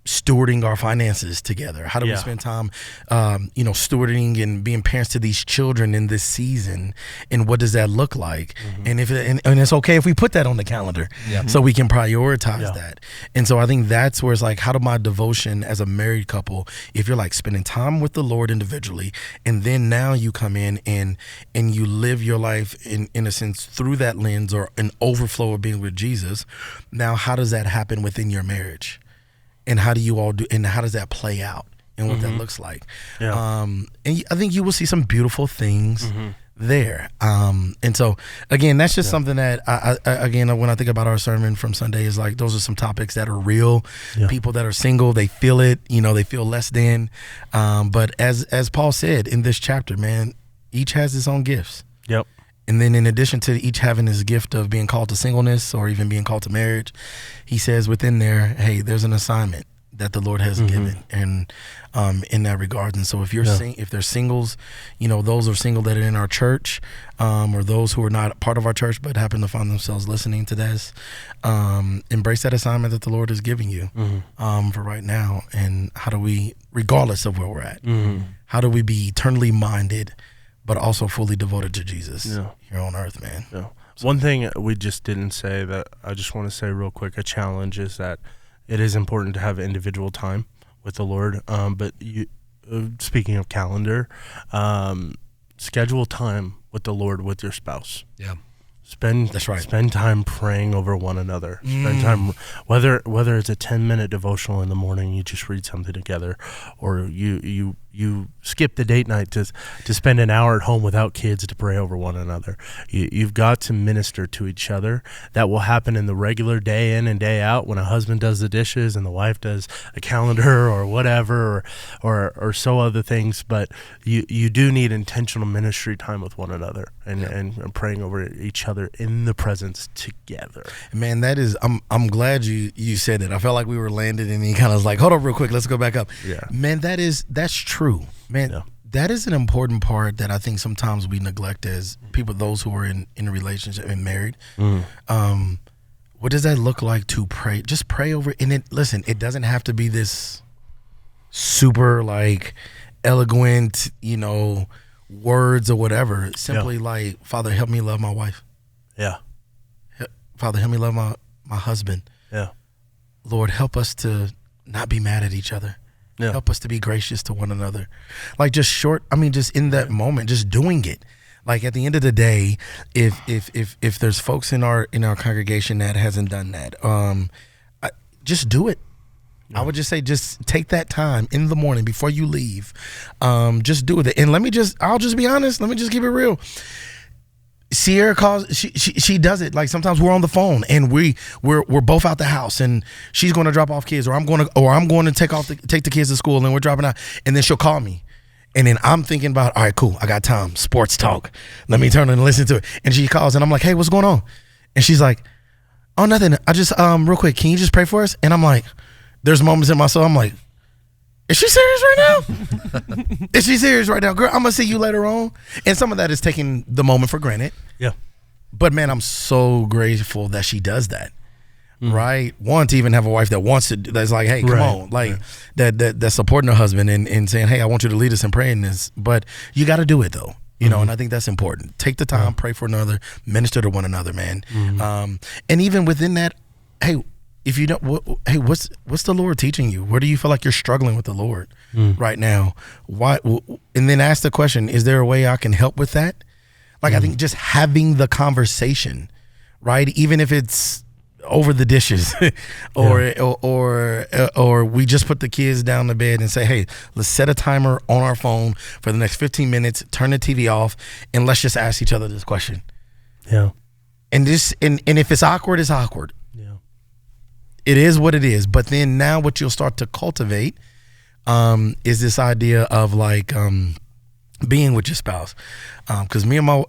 stewarding our finances together? How do we spend time, stewarding and being parents to these children in this season? And what does that look like? And and it's okay if we put that on the calendar, so we can prioritize that. And so I think that's where it's like, how do my devotion as a married couple, if you're like spending time with the Lord individually, and then now you come in and you live your life in a sense through that lens, or an overflow of being with Jesus. Now, how does that happen within your marriage? And how do you all do? And how does that play out? And what that looks like? Yeah. And I think you will see some beautiful things there. And so again, that's just something that I when I think about our sermon from Sunday, is like, those are some topics that are real. People that are single, they feel it. They feel less than. But as Paul said in this chapter, man, each has its own gifts. Yep. And then in addition to each having his gift of being called to singleness, or even being called to marriage, he says within there, hey, there's an assignment that the Lord has given, and in that regard. And so if if there's singles, those are single that are in our church, or those who are not part of our church but happen to find themselves listening to this, embrace that assignment that the Lord is giving you for right now. And how do we, regardless of where we're at, how do we be eternally minded, but also fully devoted to Jesus here on earth, man? Yeah. One thing we just didn't say that I just want to say real quick, a challenge, is that it is important to have individual time with the Lord. But you, speaking of calendar, schedule time with the Lord with your spouse. Yeah. Spend time praying over one another. Spend time, whether it's a 10-minute devotional in the morning, you just read something together, or you skip the date night to spend an hour at home without kids to pray over one another. You've got to minister to each other. That will happen in the regular day in and day out, when a husband does the dishes and the wife does a calendar or whatever, or so other things. But you do need intentional ministry time with one another, and praying over each other in the presence together. Man, that is, I'm glad you said it. I felt like we were landed, and he kind of was like, hold up real quick, let's go back up. Yeah. Man, that's true. Man, that is an important part that I think sometimes we neglect as people, those who are in a relationship and married. What does that look like to pray? Just pray over it. And it doesn't have to be this super like eloquent, words or whatever. Simply like, Father, help me love my wife. Yeah. Father, help me love my husband. Yeah. Lord, help us to not be mad at each other. Yeah. Help us to be gracious to one another. Like, just in that moment, just doing it. Like, at the end of the day, if there's folks in our congregation that hasn't done that, just do it. Yeah. I would just say, just take that time in the morning before you leave. Just do it. And I'll just be honest. Let me just keep it real. Sierra calls, she does it. Like, sometimes we're on the phone and we're both out the house, and she's going to drop off kids, or I'm going to take the kids to school, and we're dropping out, and then she'll call me. And then I'm thinking about, all right, cool, I got time, sports talk. Let me turn and listen to it. And she calls, and I'm like, hey, what's going on? And she's like, oh, nothing. I just real quick, can you just pray for us? And I'm like, there's moments in my soul, I'm like, Is she serious right now? Is she serious right now? Girl, I'm going to see you later on. And some of that is taking the moment for granted. Yeah. But, man, I'm so grateful that she does that. Right? One, to even have a wife that wants to, that's like, hey, come on. Like, that's supporting her husband and saying, hey, I want you to lead us in praying this. But you got to do it, though. You know, and I think that's important. Take the time, pray for another, minister to one another, man. And even within that, hey, if you don't, what's the Lord teaching you? Where do you feel like you're struggling with the Lord right now? Why? And then ask the question: is there a way I can help with that? Like I think just having the conversation, right? Even if it's over the dishes, or we just put the kids down to bed and say, hey, let's set a timer on our phone for the next 15 minutes. Turn the TV off, and let's just ask each other this question. Yeah. And if it's awkward, it's awkward. It is what it is. But then now what you'll start to cultivate is this idea of like being with your spouse. Because me and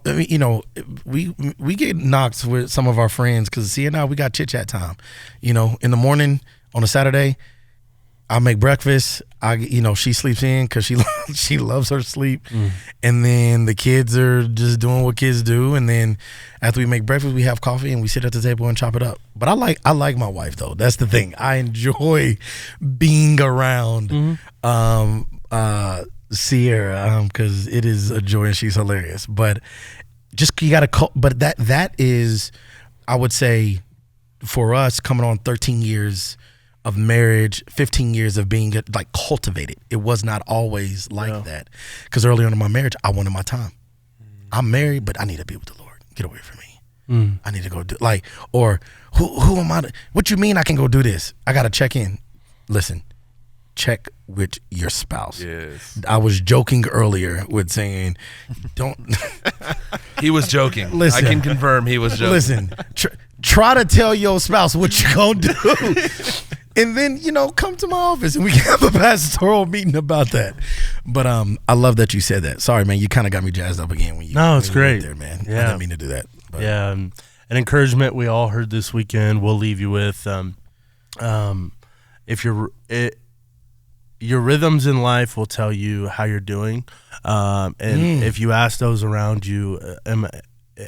we get knocked with some of our friends because see now we got chit chat time. In the morning on a Saturday, I make breakfast. She sleeps in because she loves her sleep, and then the kids are just doing what kids do. And then after we make breakfast, we have coffee and we sit at the table and chop it up. But I like my wife though. That's the thing. I enjoy being around Sierra because it is a joy and she's hilarious. But just you gotta. But that is, I would say, for us coming on 13 years of marriage, 15 years of being like cultivated. It was not always like that. Because early on in my marriage, I wanted my time. I'm married, but I need to be with the Lord. Get away from me. I need to go do or who am I? What you mean I can go do this? I got to check in. Listen, check with your spouse. Yes. I was joking earlier with saying, don't. He was joking. Listen, I can confirm he was joking. Listen, try to tell your spouse what you gonna do. And then, come to my office and we can have a pastoral meeting about that. But I love that you said that. Sorry, man, you kind of got me jazzed up again when you. No, it's great, there, man. Yeah. I didn't mean to do that. But. Yeah, an encouragement we all heard this weekend. We'll leave you with, if your rhythms in life will tell you how you're doing, and if you ask those around you,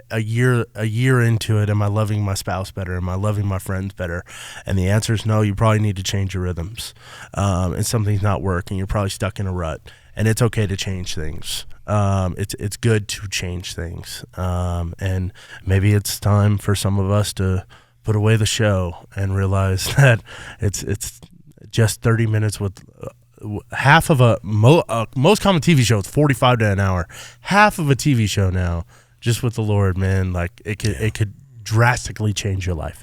a year into it, am I loving my spouse better? Am I loving my friends better? And the answer is no. You probably need to change your rhythms, and something's not working. You're probably stuck in a rut, and it's okay to change things. It's good to change things, and maybe it's time for some of us to put away the show and realize that it's just 30 minutes with. Half of most common TV show is 45 to an hour. Half of a TV show now, just with the Lord, man, like it could drastically change your life.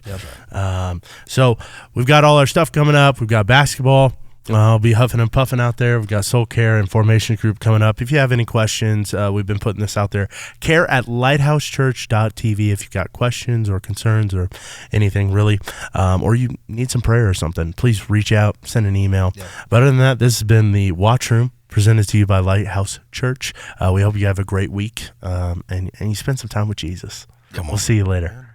So we've got all our stuff coming up. We've got basketball. I'll be huffing and puffing out there. We've got Soul Care and Formation Group coming up. If you have any questions, we've been putting this out there. care@lighthousechurch.tv if you've got questions or concerns or anything really, or you need some prayer or something, please reach out, send an email. But other than that, this has been the Watch Room presented to you by Lighthouse Church. We hope you have a great week and you spend some time with Jesus. We'll see you later.